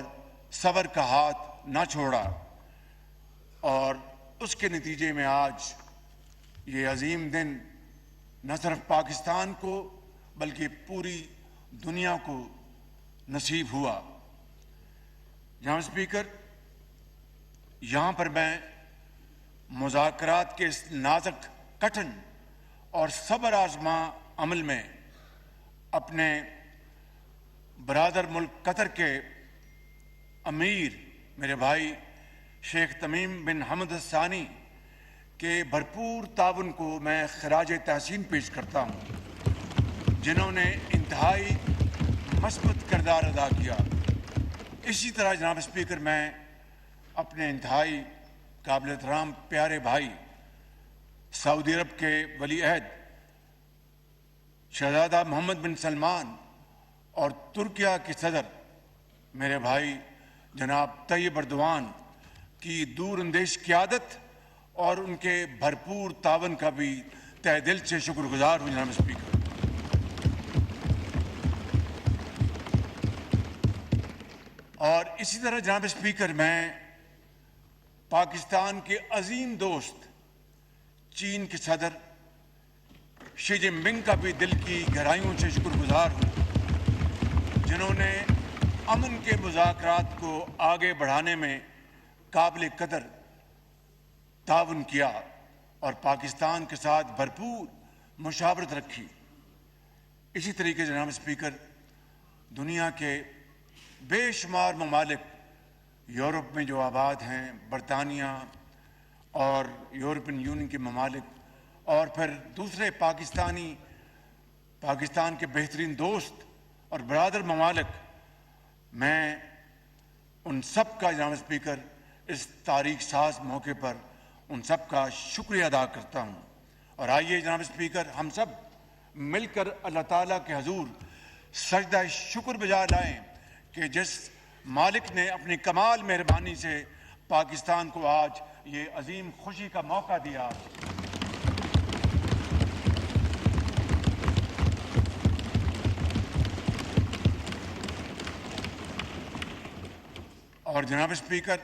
सब्र का हाथ ना छोड़ा और उसके नतीजे में आज ये अजीम दिन न सिर्फ पाकिस्तान को बल्कि पूरी दुनिया को नसीब हुआ। जनाब स्पीकर, यहाँ पर मैं मुज़ाकरात के इस नाज़ुक, कठिन और सब्र आज़मा अमल में अपने बरादर मुल्क कतर के अमीर मेरे भाई शेख तमीम बिन हमद सानी के भरपूर ताउन को मैं खराज तहसीन पेश करता हूँ, जिन्होंने इंतहाई मस्बत किरदार अदा किया। इसी तरह जनाब स्पीकर, मैं अपने इंतहाई काबिल एहतराम प्यारे भाई सऊदी अरब के वली अहद शहजादा मोहम्मद बिन सलमान और तुर्किया के सदर मेरे भाई जनाब तैयब अर्दवान की दूर अंदेश क़यादत और उनके भरपूर तावन का भी तहे दिल से शुक्रगुजार हूँ। जनाब स्पीकर, اور اسی طرح جناب اسپیکر میں پاکستان کے عظیم دوست چین کے صدر شی جن پنگ کا بھی دل کی گہرائیوں سے شکر گزار ہوں، جنہوں نے امن کے مذاکرات کو آگے بڑھانے میں قابل قدر تعاون کیا اور پاکستان کے ساتھ بھرپور مشاورت رکھی۔ اسی طریقے سے جناب اسپیکر دنیا کے بے شمار ممالک یورپ میں جو آباد ہیں، برطانیہ اور یورپین یونین کے ممالک اور پھر دوسرے پاکستان کے بہترین دوست اور برادر ممالک، میں ان سب کا جناب اسپیکر اس تاریخ ساز موقع پر ان سب کا شکریہ ادا کرتا ہوں۔ اور آئیے جناب اسپیکر ہم سب مل کر اللہ تعالیٰ کے حضور سجدہ شکر بجا لائیں کہ جس مالک نے اپنی کمال مہربانی سے پاکستان کو آج یہ عظیم خوشی کا موقع دیا۔ اور جناب اسپیکر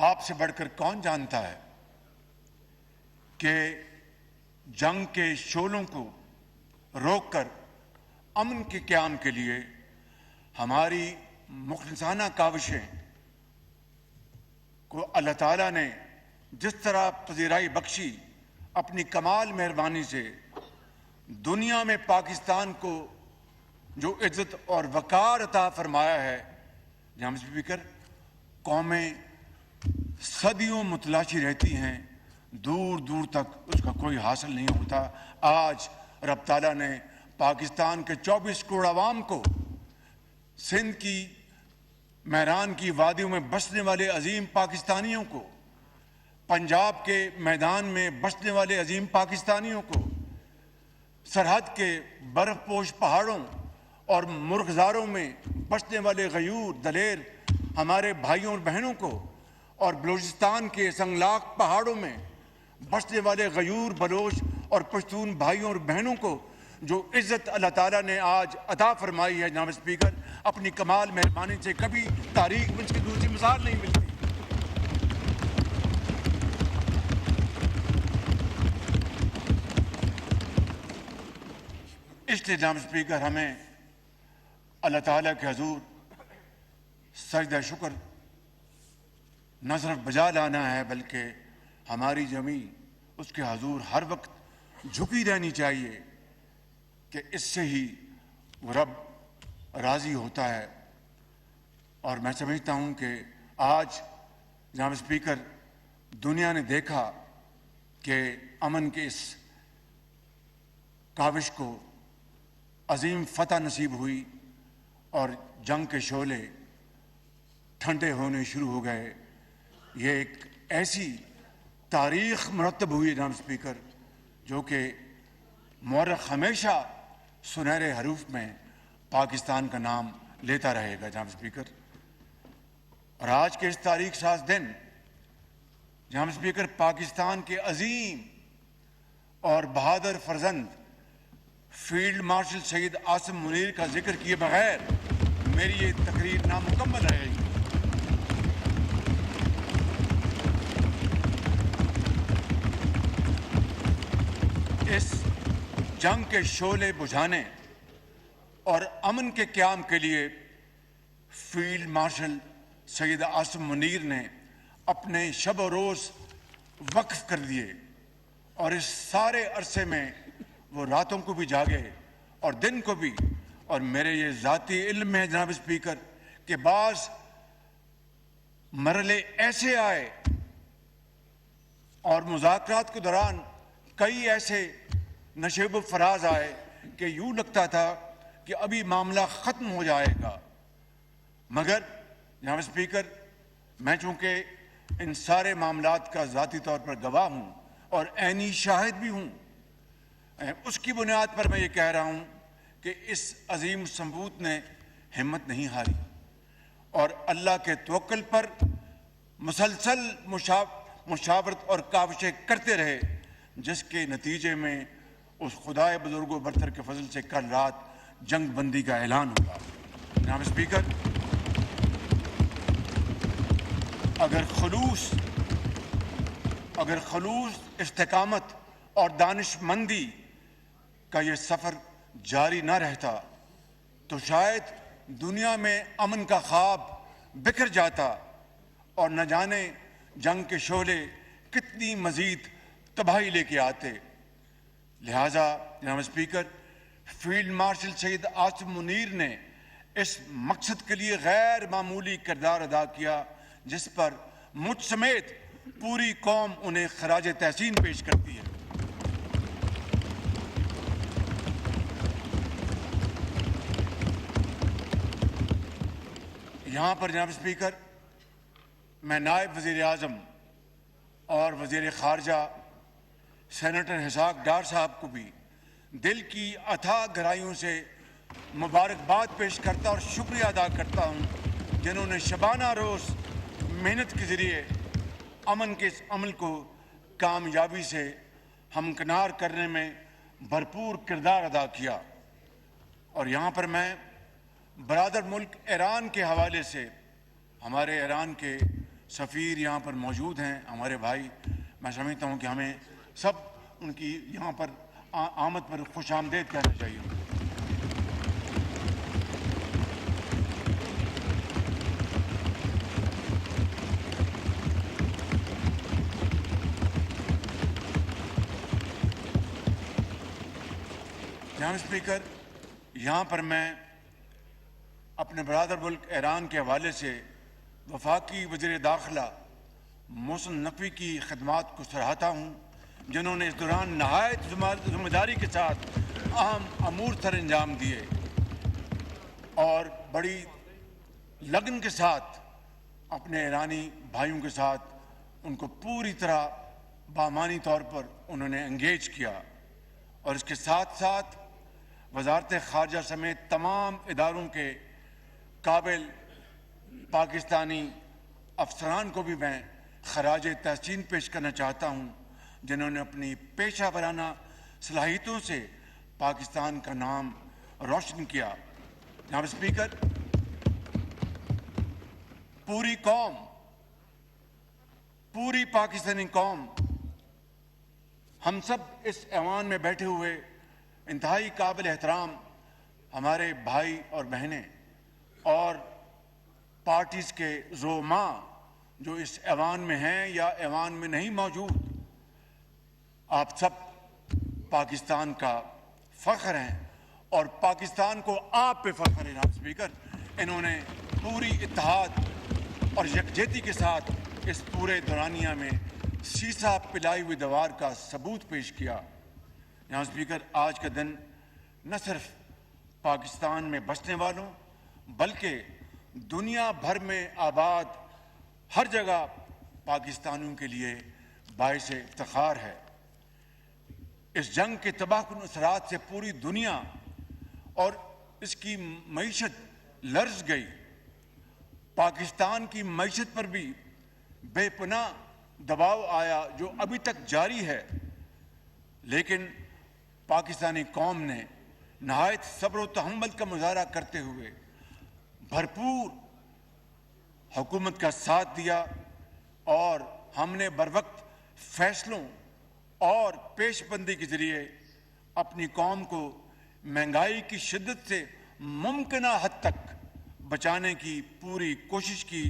آپ سے بڑھ کر کون جانتا ہے کہ جنگ کے شعلوں کو روک کر امن کے قیام کے لیے ہماری مخلصانہ کاوشیں کو اللہ تعالیٰ نے جس طرح پذیرائی بخشی اپنی کمال مہربانی سے دنیا میں پاکستان کو جو عزت اور وقار عطا فرمایا ہے، جناب اسپیکر قومیں صدیوں متلاشی رہتی ہیں، دور دور تک اس کا کوئی حاصل نہیں ہوتا۔ آج رب تعالیٰ نے پاکستان کے 24 کروڑ عوام کو، سندھ کی میران کی وادیوں میں بسنے والے عظیم پاکستانیوں کو، پنجاب کے میدان میں بسنے والے عظیم پاکستانیوں کو، سرحد کے برف پوش پہاڑوں اور مرغزاروں میں بسنے والے غیور دلیر ہمارے بھائیوں اور بہنوں کو، اور بلوچستان کے سنگلاق پہاڑوں میں بسنے والے غیور بلوچ اور پشتون بھائیوں اور بہنوں کو جو عزت اللہ تعالیٰ نے آج عطا فرمائی ہے، جناب اسپیکر اپنی کمال مہربانی سے کبھی تاریخ میں اس کی دوسری مثال نہیں ملتی۔ اس لیے جناب اسپیکر ہمیں اللہ تعالیٰ کے حضور سجدہ شکر نہ صرف بجا لانا ہے بلکہ ہماری زمین اس کے حضور ہر وقت جھکی رہنی چاہیے کہ اس سے ہی وہ رب راضی ہوتا ہے۔ اور میں سمجھتا ہوں کہ آج جناب اسپیکر دنیا نے دیکھا کہ امن کے اس کاوش کو عظیم فتح نصیب ہوئی اور جنگ کے شعلے ٹھنڈے ہونے شروع ہو گئے۔ یہ ایک ایسی تاریخ مرتب ہوئی ہے جناب اسپیکر جو کہ مورخ ہمیشہ سنہرے حروف میں پاکستان کا نام لیتا رہے گا جناب اسپیکر۔ اور آج کے اس تاریخ ساز دن جناب اسپیکر پاکستان کے عظیم اور بہادر فرزند فیلڈ مارشل سید عاصم منیر کا ذکر کیے بغیر میری یہ تقریر نامکمل رہے گی۔ اس جنگ کے شعلے بجھانے اور امن کے قیام کے لیے فیلڈ مارشل سید عاصم منیر نے اپنے شب و روز وقف کر دیے، اور اس سارے عرصے میں وہ راتوں کو بھی جاگے اور دن کو بھی۔ اور میرے یہ ذاتی علم میں جناب اسپیکر کہ بعض مرحلے ایسے آئے اور مذاکرات کے دوران کئی ایسے نشیب و فراز آئے کہ یوں لگتا تھا کہ ابھی معاملہ ختم ہو جائے گا، مگر جناب اسپیکر میں چونکہ ان سارے معاملات کا ذاتی طور پر گواہ ہوں اور عینی شاہد بھی ہوں، اس کی بنیاد پر میں یہ کہہ رہا ہوں کہ اس عظیم سمبوت نے ہمت نہیں ہاری اور اللہ کے توکل پر مسلسل مشاورت اور کاوشیں کرتے رہے، جس کے نتیجے میں اس خدائے بزرگ و برتر کے فضل سے کل رات جنگ بندی کا اعلان ہوا۔ جناب اسپیکر अगर खलूस इस्तेकामत और दानिशमंदी का ये सफ़र जारी न रहता तो शायद दुनिया में अमन का ख्वाब बिखर जाता और न जाने जंग के शोले कितनी मज़ीद तबाही लेके आते। लिहाजा जनाब स्पीकर, फील्ड मार्शल शहीद आसिम मुनीर ने इस मकसद के लिए गैर मामूली किरदार अदा किया, जिस पर मुझ समेत पूरी कौम उन्हें खराज तहसीन पेश करती है। यहाँ पर जनाब स्पीकर, मैं नायब वज़ीर आज़म और वज़ीर ख़ारजा सेनेटर हिसाक डार साहब को भी दिल की अथाह गहराइयों से मुबारकबाद पेश करता और शुक्रिया अदा करता हूँ, जिन्होंने शबाना रोज़ मेहनत के ज़रिए अमन के इस अमल को कामयाबी से हमकिनार करने में भरपूर किरदार अदा किया। और यहाँ पर मैं बरादर मुल्क ईरान के हवाले से, हमारे ईरान के सफ़ीर यहाँ पर मौजूद हैं, हमारे भाई, मैं समझता हूँ कि हमें सब उनकी यहाँ पर आमद पर खुश आमदेद कहना चाहिए। जनाब स्पीकर, यहाँ पर मैं अपने बरादर मुल्क ईरान के हवाले से वफाकी वज़ीर दाखिला मोहसिन नकवी की खदमात को सराहता हूँ, जिन्होंने इस दौरान नहायत ज़िम्मेदारी के साथ अहम अमूर सर अंजाम दिए और बड़ी लगन के साथ अपने ईरानी भाइयों के साथ उनको पूरी तरह बामानी तौर पर उन्होंने एंगेज किया। और इसके साथ साथ वज़ारत ख़ारजा समेत तमाम इदारों के काबिल पाकिस्तानी अफसरान को भी मैं खराज तहसीन पेश करना चाहता हूँ, जिन्होंने अपनी पेशा वराना सलाहियतों से पाकिस्तान का नाम रोशन किया। जनाब स्पीकर, पूरी कौम, पूरी पाकिस्तानी कौम, हम सब इस ऐवान में बैठे हुए इंतहाई काबिल एहतराम हमारे भाई और बहनें और पार्टीज़ के ज़ोमा जो इस ऐवान में हैं या ऐवान में नहीं मौजूद, आप सब पाकिस्तान का फ़ख्र हैं और पाकिस्तान को आप पे फ़ख्र है। जनाब स्पीकर, इन्होंने पूरी इत्तेहाद और यकजहती के साथ इस पूरे दौरानिया में शीशा पिलाई हुई दीवार का सबूत पेश किया। जनाब स्पीकर, आज का दिन न सिर्फ पाकिस्तान में बसने वालों बल्कि दुनिया भर में आबाद हर जगह पाकिस्तानियों के लिए बाइस इफ्तिखार है। इस जंग के तबाहकुन असरात से पूरी दुनिया और इसकी मईशत लर्ज गई। पाकिस्तान की मईशत पर भी बेपनाह दबाव आया जो अभी तक जारी है, लेकिन पाकिस्तानी कौम ने नहायत सब्र व तहम्मुल का मुजाहरा करते हुए भरपूर हुकूमत का साथ दिया और हमने बरवक्त फैसलों और पेशबंदी के ज़रिए अपनी कौम को महंगाई की शिद्दत से मुमकिन हद तक बचाने की पूरी कोशिश की,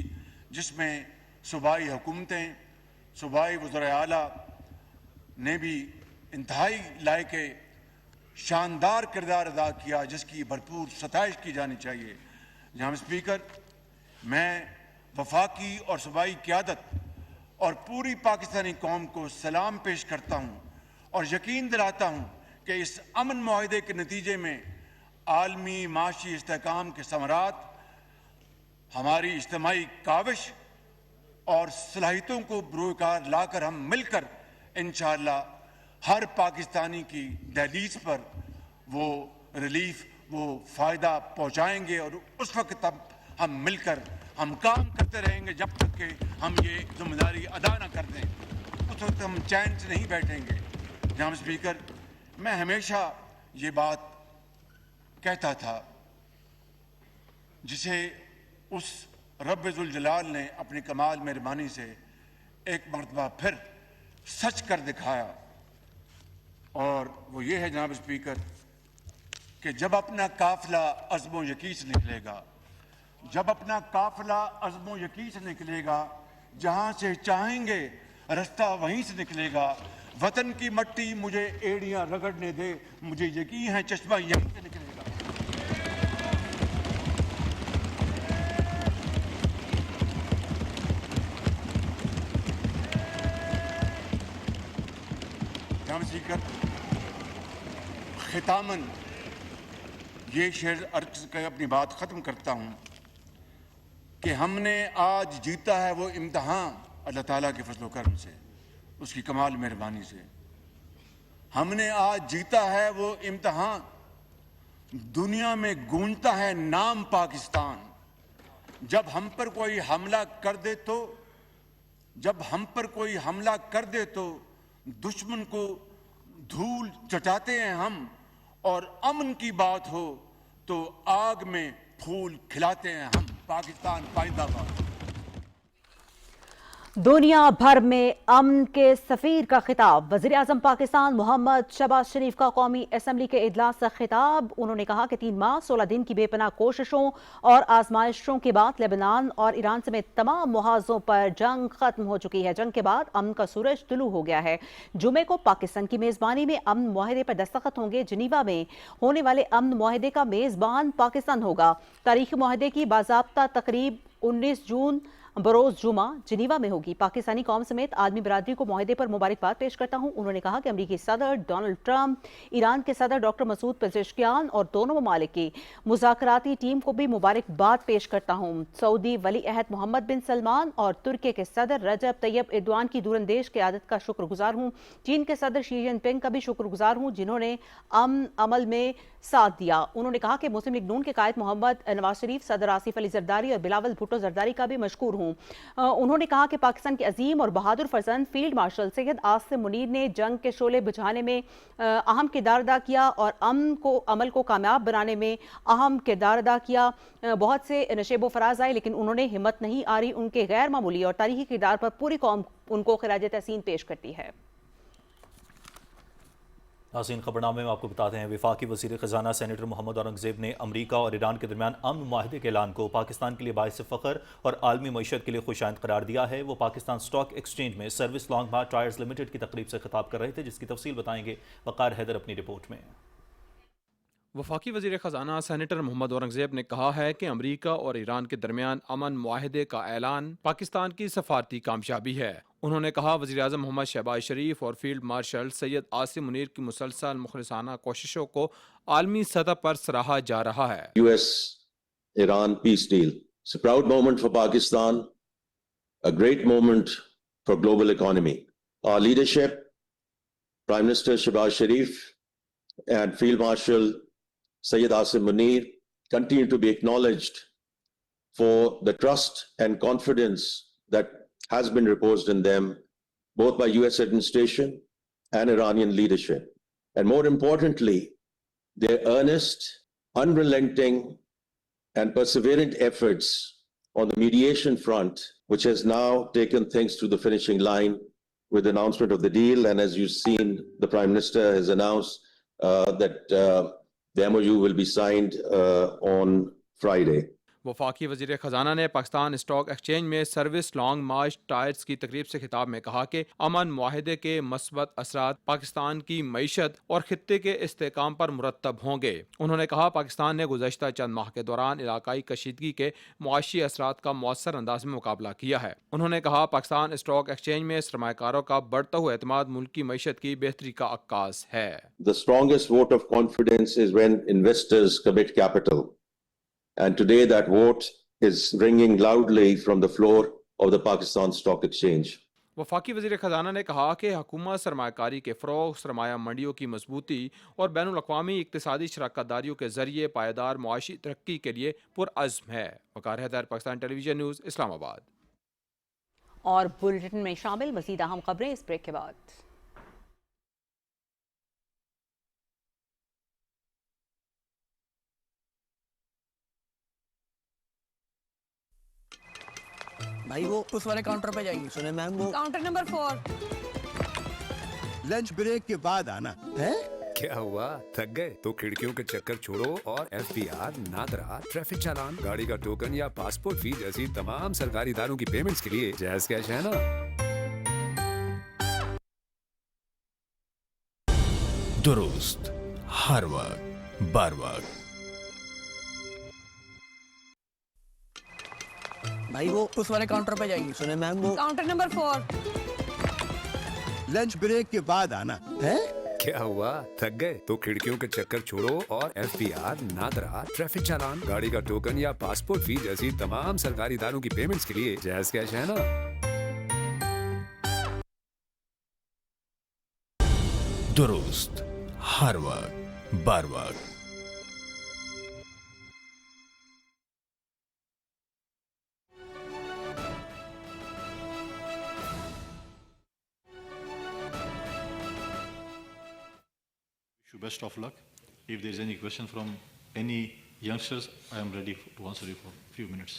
जिसमें सूबाई हुकूमतें, सूबाई वज़ीर आला ने भी इंतहाई लायके शानदार किरदार अदा किया, जिसकी भरपूर सताइश की जानी चाहिए। जनाब स्पीकर, मैं वफाकी और सूबाई क़यादत और पूरी पाकिस्तानी कौम को सलाम पेश करता हूँ और यकीन दिलाता हूँ कि इस अमन मुआहदे के नतीजे में आलमी माशी इस्तेहकाम के समरात, हमारी इज्तिमाई काविश और सलाहियतों को बरूकार लाकर हम मिलकर इंशाअल्लाह हर पाकिस्तानी की दहलीज पर वो रिलीफ, वो फ़ायदा पहुँचाएँगे और उस वक्त तब हम मिलकर हम काम करते रहेंगे जब तक कि हम ये जिम्मेदारी अदा न कर दें। उस वक्त हम चैन से नहीं बैठेंगे। जनाब स्पीकर, मैं हमेशा ये बात कहता था जिसे उस रब ज़ुल जलाल ने अपनी कमाल मेहरबानी से एक मरतबा फिर सच कर दिखाया, और वो ये है जनाब स्पीकर कि जब अपना काफिला अज़्म व यकीन से निकलेगा, जब अपना काफिला अज़्म व यकीन से निकलेगा, जहाँ से चाहेंगे रास्ता वहीं से निकलेगा। वतन की मट्टी मुझे एड़ियाँ रगड़ने दे, मुझे यकीन है चश्मा यहीं से निकलेगा। जनाब स्पीकर, खितामन ये शेर अर्ज कर अपनी बात ख़त्म करता हूँ कि हमने आज जीता है वो इम्तहान अल्लाह ताला के फजल करम से, उसकी कमाल मेहरबानी से। हमने आज जीता है वो इम्तहान, दुनिया में गूंजता है नाम पाकिस्तान। जब हम पर कोई हमला कर दे तो जब हम पर कोई हमला कर दे तो दुश्मन को धूल चटाते हैं हम, और अमन की बात हो तो आग में फूल खिलाते हैं हम। पाकिस्तान पाइंदाबाद। दुनिया भर में अमन के सफीर का खिताब। वज़ीर आज़म पाकिस्तान मोहम्मद शहबाज शरीफ का कौमी असम्बली के इजलास से खिताब। उन्होंने कहा कि 3 माह 16 दिन की बेपनाह कोशिशों और आजमाइशों के बाद लेबनान और ईरान समेत तमाम मुहाज़ों पर जंग खत्म हो चुकी है। जंग के बाद अमन का सूरज तुलू हो गया है। जुमे को पाकिस्तान की मेज़बानी में अमन मुआहदे पर दस्तखत होंगे। जिनीवा में होने वाले अमन मुआहदे का मेज़बान पाकिस्तान होगा। तारीखी मुआहदे की बाज़ाब्ता तकरीब 19 जून बरोज जुमा जिनीवा में होगी। पाकिस्तानी कौम समेत आदमी बरादरी को मुआहदे पर मुबारकबाद पेश करता हूँ। उन्होंने कहा कि अमरीकी सदर डोनाल्ड ट्रंप, ईरान के सदर डॉक्टर मसूद पेज़ेश्कियान और दोनों ममालिक की मुज़ाकराती टीम को भी मुबारकबाद पेश करता हूँ। सऊदी वली अहद मोहम्मद बिन सलमान और तुर्की के सदर रजब तैयब एर्दोआन की दूरंदेश क़यादत का शुक्रगुजार हूँ। चीन के सदर शी जिनपिंग का भी शुक्रगुजार हूँ, जिन्होंने अमल में साथ दिया। उन्होंने कहा कि मुस्लिम लीग नून के कायद मोहम्मद नवाज शरीफ, सदर आसिफ अली जरदारी और बिलावल भुट्टो जरदारी का भी मशकूर हूँ। उन्होंने कहा कि पाकिस्तान के अजीम और बहादुर फर्जंद फील्ड मार्शल सैयद आसिम मुनीर ने जंग के शोले बुझाने में अहम किरदार अदा किया और अमल को कामयाब बनाने में अहम किरदार अदा किया। बहुत से नशेबो फराज आए, लेकिन उन्होंने हिम्मत नहीं आ रही। उनके गैर मामूली और तारीखी किरदार पर पूरी कौम उनको खिराज तहसीन पेश करती है। नाज़रीन, खबरनामे में आपको बताते हैं, वफाकी वज़ीर ख़जाना सेनेटर मोहम्मद औरंगज़ेब ने अमरीका और ईरान के दरमियान अमन मुआहदे के ऐलान को पाकिस्तान के लिए बाइस फ़ख्र और आलमी मईशत के लिए खुशाइंद करार दिया है। वो पाकिस्तान स्टॉक एक्सचेंज में सर्विस लॉन्ग मार्च टायर्स लिमिटेड की तकरीब से खिताब कर रहे थे, जिसकी तफसील बताएंगे वक़ार हैदर अपनी रिपोर्ट में। वफाकी वज़ीर ख़जाना सेनेटर मोहम्मद औरंगज़ेब ने कहा है कि अमरीका और ईरान के दरमियान अमन मुआहदे का ऐलान पाकिस्तान की सफारती कामयाबी है। उन्होंने कहा वज़ीर आज़म मोहम्मद शहबाज शरीफ और फील्ड मार्शल सैयद आसिम मुनीर की मुसलसल मुखलिसाना कोशिशों को आलमी सतह पर सराहा जा रहा है। US-Iran peace deal. It's a proud moment for Pakistan, a great moment for global economy. Our leadership, Prime Minister Shehbaz Sharif and Field Marshal Sayyid Asim Munir, continue to be acknowledged for the trust and confidence that has been reposed in them, both by US administration and Iranian leadership. And more importantly, their earnest, unrelenting, and perseverant efforts on the mediation front, which has now taken things to the finishing line with the announcement of the deal. And as you've seen, the Prime Minister has announced that the MOU will be signed on Friday. वफाकी वज़ीर ख़जाना ने Pakistan stock exchange में service long मार्च tyres की तकरीब से खिताब में कहा कि अमन मुआहदे के मस्बत असरात पाकिस्तान की मईशत और खित्ते के इस्तेहकाम पर मुरतब होंगे। उन्होंने कहा पाकिस्तान ने गुज़श्ता चंद माह के दौरान इलाकाई कशीदगी के मुआशी असरात का मौसर अंदाज में मुकाबला किया है। उन्होंने कहा पाकिस्तान स्टॉक एक्सचेंज में सरमाकारों का बढ़ता हुआ एतमाद मुल्क की मईशत की बेहतरी का अक्कास है। The strongest vote of confidence is when investors commit capital. And today that vote is ringing loudly from the floor of the Pakistan Stock Exchange. वफाकी वज़ीर ख़जाना ने कहा कि हुकूमत सरमाकारी के फ़रोग़, सरमाया मंडियों की मजबूती और बैनुल अक़वामी इक़्तिसादी शराकत दारियों के ज़रिए पायदार मुआशी तरक्की के लिए पुरअज़्म है। वक़ार हैदर, पाकिस्तान टेलीविज़न न्यूज़, इस्लामाबाद। और बुलेटिन में शामिल मज़ीद अहम खबरें इस ब्रेक के बाद। भाई वो उस वाले काउंटर पे जाइए। सुने मैम वो काउंटर नंबर 4। लंच ब्रेक के बाद आना है। क्या हुआ, थक गए तो खिड़कियों के चक्कर छोड़ो और FBR, नादरा, ट्रैफिक चालान, गाड़ी का टोकन या पासपोर्ट फी जैसी तमाम सरकारी इदारों की पेमेंट्स के लिए जैज़ कैश है ना। दुरुस्त, हर वक्त, बर वक्त। भाई वो उस वाले काउंटर पे जाइए। सुने मैम वो काउंटर नंबर 4। लंच ब्रेक के बाद आना है। क्या हुआ, थक गए तो खिड़कियों के चक्कर छोड़ो और FBR, नादरा, ट्रैफिक चालान, गाड़ी का टोकन या पासपोर्ट फी जैसी तमाम सरकारी इदारों की पेमेंट्स के लिए जैज़ कैश है ना। दुरुस्त, हर वक्त, बर वक्त। Wish you best of luck. If there is any question from any youngsters, I am ready to answer you for a few minutes.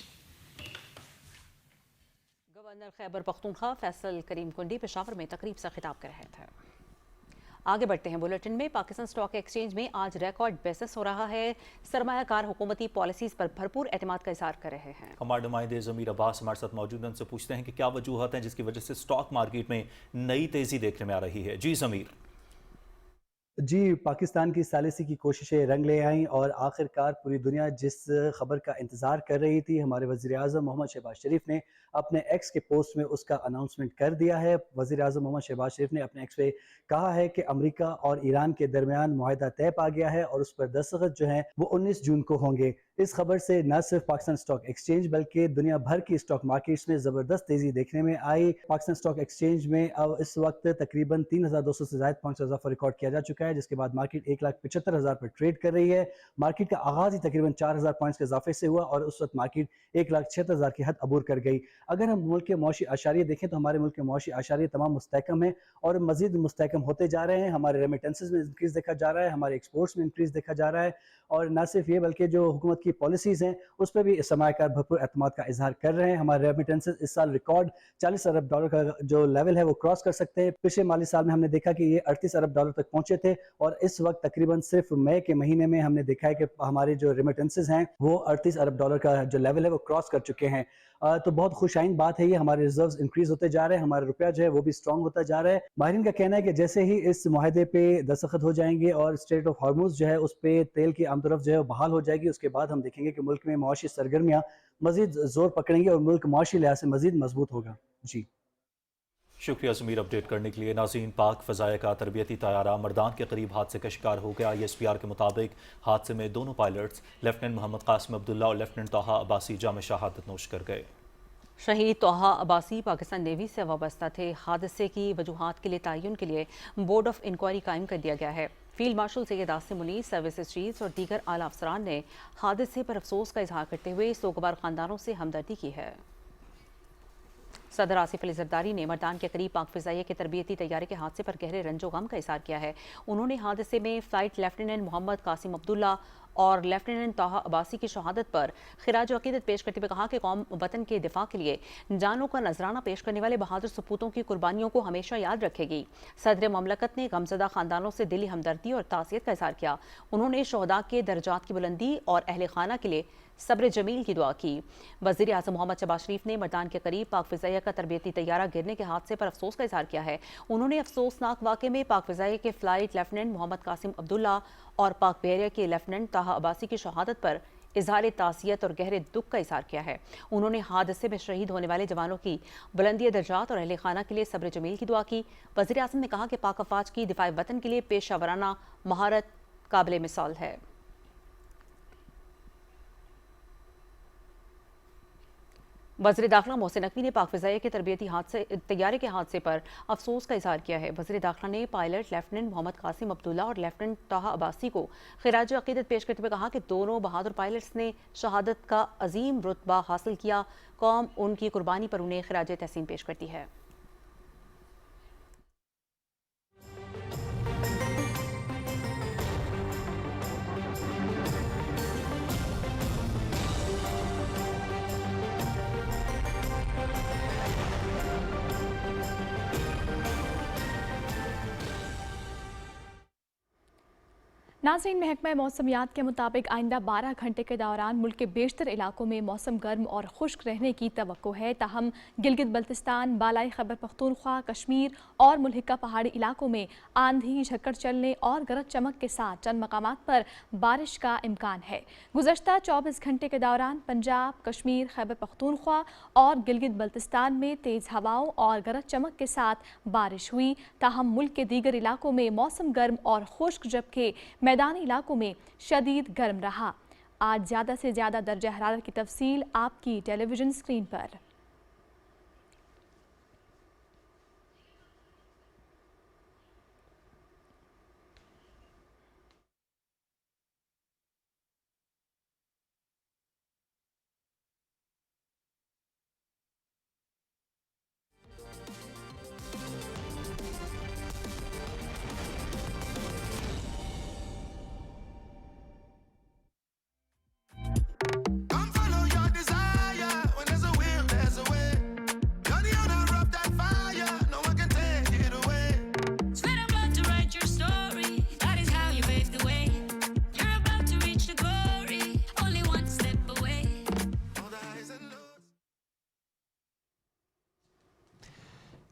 Governor Khyber Pakhtunkhwa Faisal Karim Kundi Peshawar में तकरीब से खिताब कर रहे थे। आगे बढ़ते हैं बुलेटिन में। पाकिस्तान स्टॉक एक्सचेंज में आज रिकॉर्ड बेसिस हो रहा है। सरमायाकार हुकूमती पॉलिसीज पर भरपूर एतमाद का इजहार कर रहे हैं। हमारे नुमाइंदे ज़मीर अब्बास हमारे साथ मौजूद हैं, उनसे पूछते हैं कि क्या वजूहत हैं जिसकी वजह से स्टॉक मार्केट में नई तेजी देखने में आ रही है। जी ज़मीर। जी, पाकिस्तान की सालिसी की कोशिशें रंग ले आईं और आखिरकार पूरी दुनिया जिस खबर का इंतज़ार कर रही थी, हमारे वज़ीर-ए-आज़म मोहम्मद शहबाज शरीफ ने अपने एक्स के पोस्ट में उसका अनाउंसमेंट कर दिया है। वज़ीर-ए-आज़म मोहम्मद शहबाज शरीफ ने अपने एक्स पे कहा है कि अमेरिका और ईरान के दरमियान मुआहिदा तय पा गया है और उस पर दस्तखत जो हैं वो 19 जून को होंगे। इस खबर से न सिर्फ पाकिस्तान स्टॉक एक्सचेंज बल्कि दुनिया भर की स्टॉक मार्केट्स में ज़बरदस्त तेज़ी देखने में आई। पाकिस्तान स्टॉक एक्सचेंज में अब इस वक्त तकरीबन 3,200 से ज़ायद पॉइंट्स इजाफा रिकॉर्ड किया जा चुका है, जिसके बाद मार्केट 1,75,000 पर ट्रेड कर रही है। मार्केट का आगाज़ ही तकरीबन 4,000 पॉइंट्स के इजाफे से हुआ और उस वक्त मार्केट 1,76,000 की हद अबूर कर गई। अगर हम मुल्क के मौशी आशारिये देखें तो हमारे मुल्क के मौशी आशारिये तमाम मुस्तहकम हैं और मज़ीद मुस्तहकम होते जा रहे हैं। हमारे रेमिटेंसेस में इंक्रीज़ देखा जा रहा है, हमारे एक्सपोर्ट्स में इंक्रीज़ देखा जा रहा है और न सिर्फ ये बल्कि जो हुकूमत की पॉलिसीज़ हैं उस पर भी सरमायाकार भरपूर एतमाद का इजहार कर रहे हैं। हमारे रेमिटेंसेस इस साल रिकॉर्ड $40 अरब का जो लेवल है वो क्रॉस कर सकते हैं। पिछले माली साल में हमने देखा कि ये $38 अरब तक पहुंचे थे और इस वक्त तकरीबन सिर्फ मई के महीने में हमने देखा है कि हमारे जो रेमिटेंसेस हैं वो $38 अरब का जो लेवल है वो क्रॉस कर चुके हैं। तो बहुत खुशाइन बात है ये। हमारे रिजर्व्स इंक्रीज होते जा रहे हैं, हमारा रुपया जो है वो भी स्ट्रॉन्ग होता जा रहा है। माहिरीन का कहना है कि जैसे ही इस मुआहदे पे दस्तखत हो जाएंगे और स्ट्रेट ऑफ हॉर्मुज़ जो है उस पे तेल की आमदरफ जो है बहाल हो जाएगी, उसके बाद हम देखेंगे कि मुल्क में मुआशी सरगर्मियाँ मजीद जोर पकड़ेंगी और मुल्क मुआशी लिहाज से मजीद मजबूत होगा। जी शुक्रिया ज़मीर अपडेट करने के लिए। नाज़रीन, पाक फ़ज़ाया का तरबियती तैयारा मर्दान के करीब हादसे का शिकार हो गया। ISPR के मुताबिक हादसे में दोनों पायलट्स लेफ्टिनेंट मोहम्मद कासिम अब्दुल्ला और लेफ्टिनेंट तोहा अब्बासी जाम शहादत नोश कर गए। शहीद तोहा अब्बासी पाकिस्तान नेवी से वाबस्ता थे। हादसे की वजूहात के लिए तयन के लिए बोर्ड ऑफ इंक्वायरी कायम कर दिया गया है। Field marshal Syed Asim Munir, services chiefs और दीगर आला अफसरान ने हादसे पर अफसोस का इजहार करते हुए सोगवार खानदानों से हमदर्दी की है। सदर आसिफ अली जरदारी ने मर्दान के करीब पाक फ़िज़ाइया के तरबियती तैयारे के हादसे पर गहरे रंजो गम का इज़हार किया है। उन्होंने हादसे में फ़्लाइट लेफ्टिनेंट मोहम्मद कासिम अब्दुल्ला और लेफ्टिनेंट तोहा अब्बासी की शहादत पर खिराज अक़ीदत पेश करते हुए कहा कि कौम वतन के दिफा के लिए जानों का नजराना पेश करने वाले बहादुर सपूतों की कुर्बानियों को हमेशा याद रखेगी। सदर ममलकत ने गमज़दा खानदानों से दिली हमदर्दी और तासियत का इज़हार किया। उन्होंने शोहदा के दर्जात की बुलंदी और अहले खाना के लिए सब्र जमील की दुआ की। वज़ीर आज़म मोहम्मद शहबाज शरीफ ने मर्दान के करीब पाक फ़िज़ाइया का तरबियती तैयारा गिरने के हादसे पर अफसोस का इज़हार किया है। उन्होंने अफसोसनाक वाक़े में पाक फ़िज़ाइया के फ़्लाइट लेफ्टिनेंट मोहम्मद कासिम अब्दुल्ला और पाक बहरिया के लेफ्टिनेंट तोहा अब्बासी की शहादत पर इज़हार तासियत और गहरे दुख का इज़हार किया है। उन्होंने हादसे में शहीद होने वाले जवानों की बुलंदी दर्जात और अहले खाना के लिए सब्र जमील की दुआ की। वज़ीर आज़म ने कहा कि पाक अफ़वाज की दिफाए वतन के लिए पेशा वराना महारत काबिल मिसाल है। वज़ीर दाखिला मोहसिन नकवी ने पाक फ़िज़ाइया के तरबियती तैयारे के हादसे पर अफसोस का इज़हार किया है। वज़ीर दाखिला ने पायलट लेफ्टिनेंट मोहम्मद कासिम अब्दुल्ला और लेफ्टिनेंट तोहा अब्बासी को खिराज अक़ीदत पेश करते हुए कहा कि दोनों बहादुर पायलट्स ने शहादत का अजीम रुतबा हासिल किया। कौम उनकी कुर्बानी पर उन्हें खिराज तहसीन पेश करती है। नाज़रीन, महकमा मौसमियात के मुताबिक आइंदा 12 घंटे के दौरान मुल्क के बेशतर इलाकों में मौसम गर्म और खुश्क रहने की तवक्को है। ताहम गिलगित बल्तिस्तान, बालाई खैबर पख्तूनख्वा, कश्मीर और मुल्हिका पहाड़ी इलाकों में आंधी, झक्कड़ चलने और गरज चमक के साथ चंद मकामात पर बारिश का इम्कान है। गुज़श्ता 24 घंटे के दौरान पंजाब, कश्मीर, खैबर पख्तूनख्वा और गिलगित बल्तिस्तान में तेज़ हवाओं और गरज चमक के साथ बारिश हुई। ताहम मुल्क के दीगर इलाकों में मौसम गर्म और खुश्क, जबकि मैदानी इलाकों में शदीद गर्म रहा। आज ज़्यादा से ज़्यादा दर्जा हरारत की तफसील आपकी टेलीविज़न स्क्रीन पर।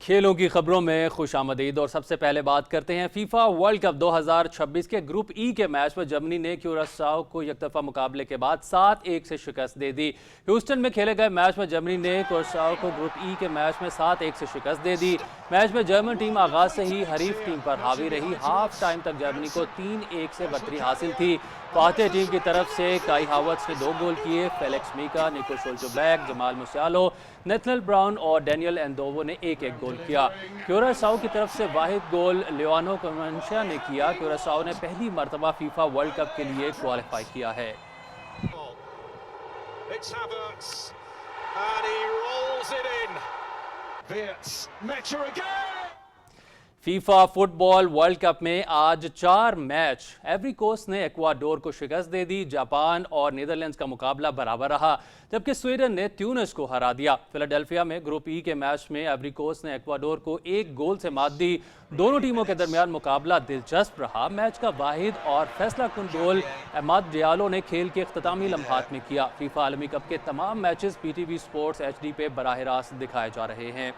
खेलों की खबरों में खुश आमदीद। और सबसे पहले बात करते हैं फीफा वर्ल्ड कप 2026 के ग्रुप ई के मैच में जर्मनी ने क्यूरासाओ को एकतरफा मुकाबले के बाद 7-1 से शिकस्त दे दी। ह्यूस्टन में खेले गए मैच में जर्मनी ने क्यूरासाओ को ग्रुप ई के मैच में 7-1 से शिकस्त दे दी। मैच में जर्मन टीम आगाज से ही हरीफ टीम पर हावी रही। हाफ टाइम तक जर्मनी को 3-1 से बढ़तरी हासिल थी। फातेह टीम की तरफ से काई हावर्ट्स ने 2 गोल किए। फेलिक्स मीका, निको शोल्जोबैक, जमाल मुसियालो, नेथनल ब्राउन और डेनियल एंडोवो ने 1-1 गोल किया। क्यूरासाओ की तरफ से वाहिद गोल लियोनो कमेंशा ने किया। क्यूरासाओ ने पहली मरतबा फीफा वर्ल्ड कप के लिए क्वालिफाई किया है। फीफा फुटबॉल वर्ल्ड कप में आज 4 मैच। एवरी कोस्ट ने एक्वाडोर को शिकस्त दे दी। जापान और नीदरलैंड्स का मुकाबला बराबर रहा, जबकि स्वीडन ने ट्यूनिस को हरा दिया। फिलाडेल्फिया में ग्रुप ई के मैच में एवरी कोस्ट ने एक्वाडोर को 1 गोल से मात दी। दोनों टीमों के दरमियान मुकाबला दिलचस्प रहा। मैच का वाहिद और फैसला कुन गोल अहमद डियालो ने खेल के इख्तितामी लम्हात में किया। फीफा आलमी कप के तमाम मैचेस PTV स्पोर्ट्स HD पे बराह रास्त दिखाए जा रहे हैं।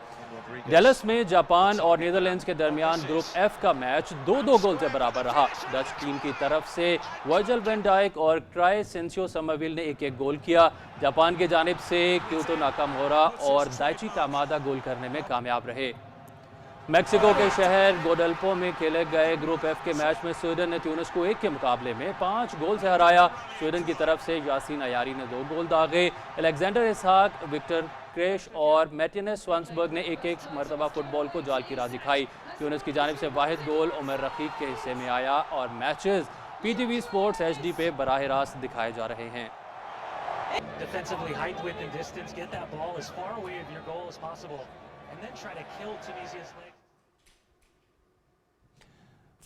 डेलस में जापान और नीदरलैंड्स के दरमियान ग्रुप F का मैच 2-2 गोल से बराबर रहा। डच टीम की तरफ से वर्जिल वैन डाइक और ट्राई सेंसियो समरविल ने 1-1 गोल किया। जापान की जानिब से क्यूतो नाकामोरा और दाइची कामादा गोल करने में कामयाब रहे। मैक्सिको के शहर गोडल्पो में खेले गए ग्रुप F के मैच में स्वीडन ने ट्यूनिस को 1 के मुकाबले में 5 गोल से हराया। स्वीडन की तरफ से यासीन अयारी ने 2 गोल दागे। अलेक्जेंडर इसहाक, विक्टर क्रेश और मैटिनेस स्वांसबर्ग ने 1-1 मरतबा फुटबॉल को जाल की राह दिखाई। ट्यूनिस की जानिब से वाहिद गोल उमर रकीक के हिस्से में आया और मैचेस PTV स्पोर्ट्स HD पे बराह रास्त दिखाए जा रहे हैं। Defensively, height, width, and distance. Get that ball as far away of your goal as possible, and then try to kill Tunisia's legs.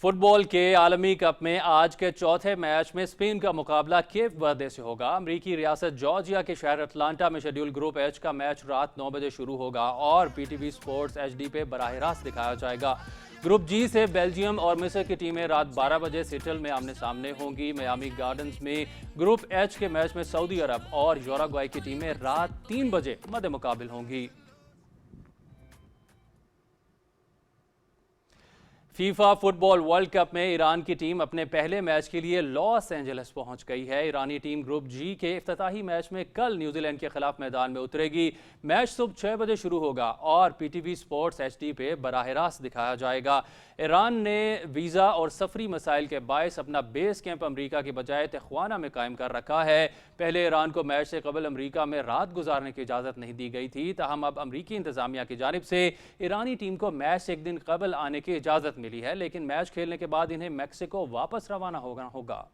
Football के आलमी कप में आज के चौथे मैच में स्पेन का मुकाबला केप वर्दे से होगा। अमरीकी रियासत जॉर्जिया के शहर अटलांटा में शेड्यूल ग्रुप H का मैच रात 9 बजे शुरू होगा और PTV स्पोर्ट्स HD पे बराह रास्त दिखाया जाएगा। ग्रुप G से बेल्जियम और मिस्र की टीमें रात 12 बजे सिएटल में आमने सामने होंगी। मियामी गार्डन्स में ग्रुप H के मैच में सऊदी अरब और यूरुग्वे की टीमें रात 3 बजे मद्दे मुकाबिल होंगी। फीफा फुटबॉल वर्ल्ड कप में ईरान की टीम अपने पहले मैच के लिए लॉस एंजलिस पहुंच गई है। ईरानी टीम ग्रुप G के इफ्तिताही मैच में कल न्यूजीलैंड के खिलाफ मैदान में उतरेगी। मैच सुबह 6 बजे शुरू होगा और PTV स्पोर्ट्स HD पे बराह रास्त दिखाया जाएगा। ईरान ने वीज़ा और सफरी मसाइल के बायस अपना बेस कैंप अमरीका के बजाय तिख्वाना में कायम कर रखा है। पहले ईरान को मैच से कबल अमरीका में रात गुजारने की इजाज़त नहीं दी गई थी, ताहम अब अमरीकी इंतजामिया की जानिब से ईरानी टीम को मैच से 1 दिन कबल आने की इजाज़त मिली है, लेकिन मैच खेलने के बाद इन्हें मैक्सिको वापस रवाना होगा।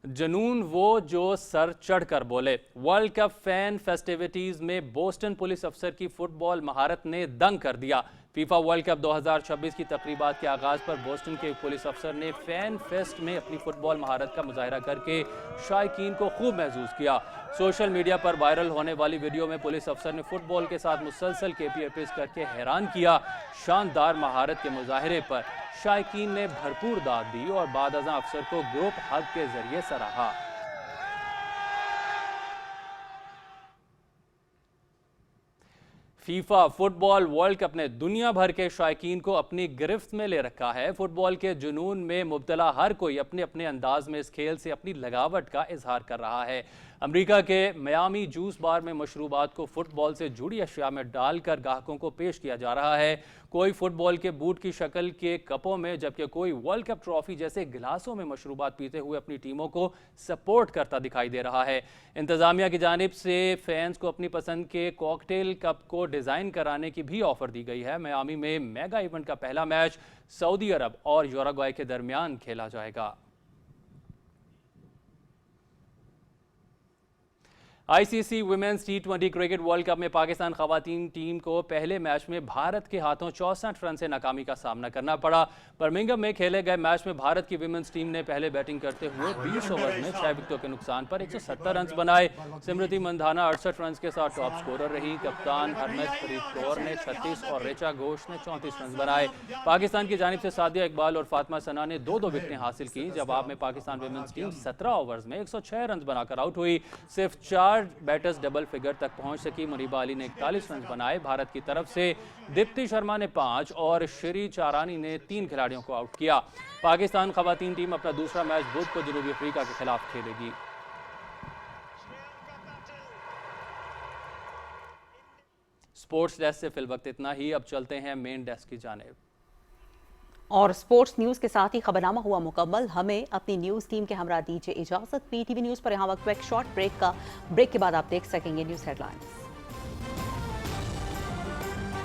जनून वो जो सर चढ़कर बोले। वर्ल्ड कप फैन फेस्टिविटीज में बोस्टन पुलिस अफसर की फुटबॉल महारत ने दंग कर दिया। فیفا ورلڈ کپ 2026 کی تقریبات کے آغاز پر بوسٹن کے ایک پولیس افسر نے فین فیسٹ میں اپنی فٹ بال مہارت کا مظاہرہ کر کے شائقین کو خوب محظوظ کیا۔ سوشل میڈیا پر وائرل ہونے والی ویڈیو میں پولیس افسر نے فٹ بال کے ساتھ مسلسل KPFs کر کے حیران کیا۔ شاندار مہارت کے مظاہرے پر شائقین نے بھرپور داد دی اور بعد ازاں افسر کو گروپ ہگ کے ذریعے سراہا۔ فیفا فٹ بال ورلڈ کپ نے دنیا بھر کے شائقین کو اپنی گرفت میں لے رکھا ہے۔ فٹ بال کے جنون میں مبتلا ہر کوئی اپنے اپنے انداز میں اس کھیل سے اپنی لگاوٹ کا اظہار کر رہا ہے۔ امریکہ کے میامی جوس بار میں مشروبات کو فٹ بال سے جڑی اشیاء میں ڈال کر گاہکوں کو پیش کیا جا رہا ہے۔ کوئی فٹ بال کے بوٹ کی شکل کے کپوں میں، جبکہ کوئی ورلڈ کپ ٹرافی جیسے گلاسوں میں مشروبات پیتے ہوئے اپنی ٹیموں کو سپورٹ کرتا دکھائی دے رہا ہے۔ انتظامیہ کی جانب سے فینز کو اپنی پسند کے کاکٹیل کپ کو ڈیزائن کرانے کی بھی آفر دی گئی ہے۔ میامی میں میگا ایونٹ کا پہلا میچ سعودی عرب اور یوراگوئے کے درمیان کھیلا جائے گا۔ ICC women's T20 cricket world cup میں پاکستان خواتین ٹیم کو پہلے میچ میں بھارت کے ہاتھوں 64 رن سے ناکامی کا سامنا کرنا پڑا۔ برمنگھم میں کھیلے گئے میچ میں بھارت کی ویمنز ٹیم نے پہلے بیٹنگ کرتے ہوئے 20 اوورز میں 6 وکٹوں کے نقصان پر 170 رنز بنائے۔ سمرتی مندھانا 68 رنز کے ساتھ ٹاپ سکورر رہی۔ کپتان ہرمت پریت کور نے 36 اور ریچا گھوش نے 34 رنز بنائے۔ پاکستان کی جانب سے سعدیہ اقبال اور فاطمہ ثنا نے 2 وکٹیں حاصل کی۔ جواب میں پاکستان ویمنز ٹیم 17 اوورز میں 106 رنز بنا کر آؤٹ ہوئی۔ صرف 4 بیٹرز ڈبل فگر تک پہنچ سکی۔ منیبا علی نے 41 رنز بنائے۔ بھارت کی طرف سے دیپتی شرما نے 5 اور شری چارانی نے 3 کھلاڑیوں کو آؤٹ کیا۔ پاکستان خواتین ٹیم اپنا دوسرا میچ بدھ کو جنوبی افریقہ کے خلاف کھیلے گی۔ سپورٹس ڈیسک سے فی الوقت اتنا ہی، اب چلتے ہیں مین ڈیسک کی جانب۔ اور سپورٹس نیوز کے ساتھ ہی خبرنامہ ہوا مکمل۔ ہمیں اپنی نیوز ٹیم کے ہمراہ دیجیے اجازت۔ PTV نیوز پر یہاں وقت ایک شارٹ بریک کے بعد آپ دیکھ سکیں گے نیوز ہیڈ لائنز۔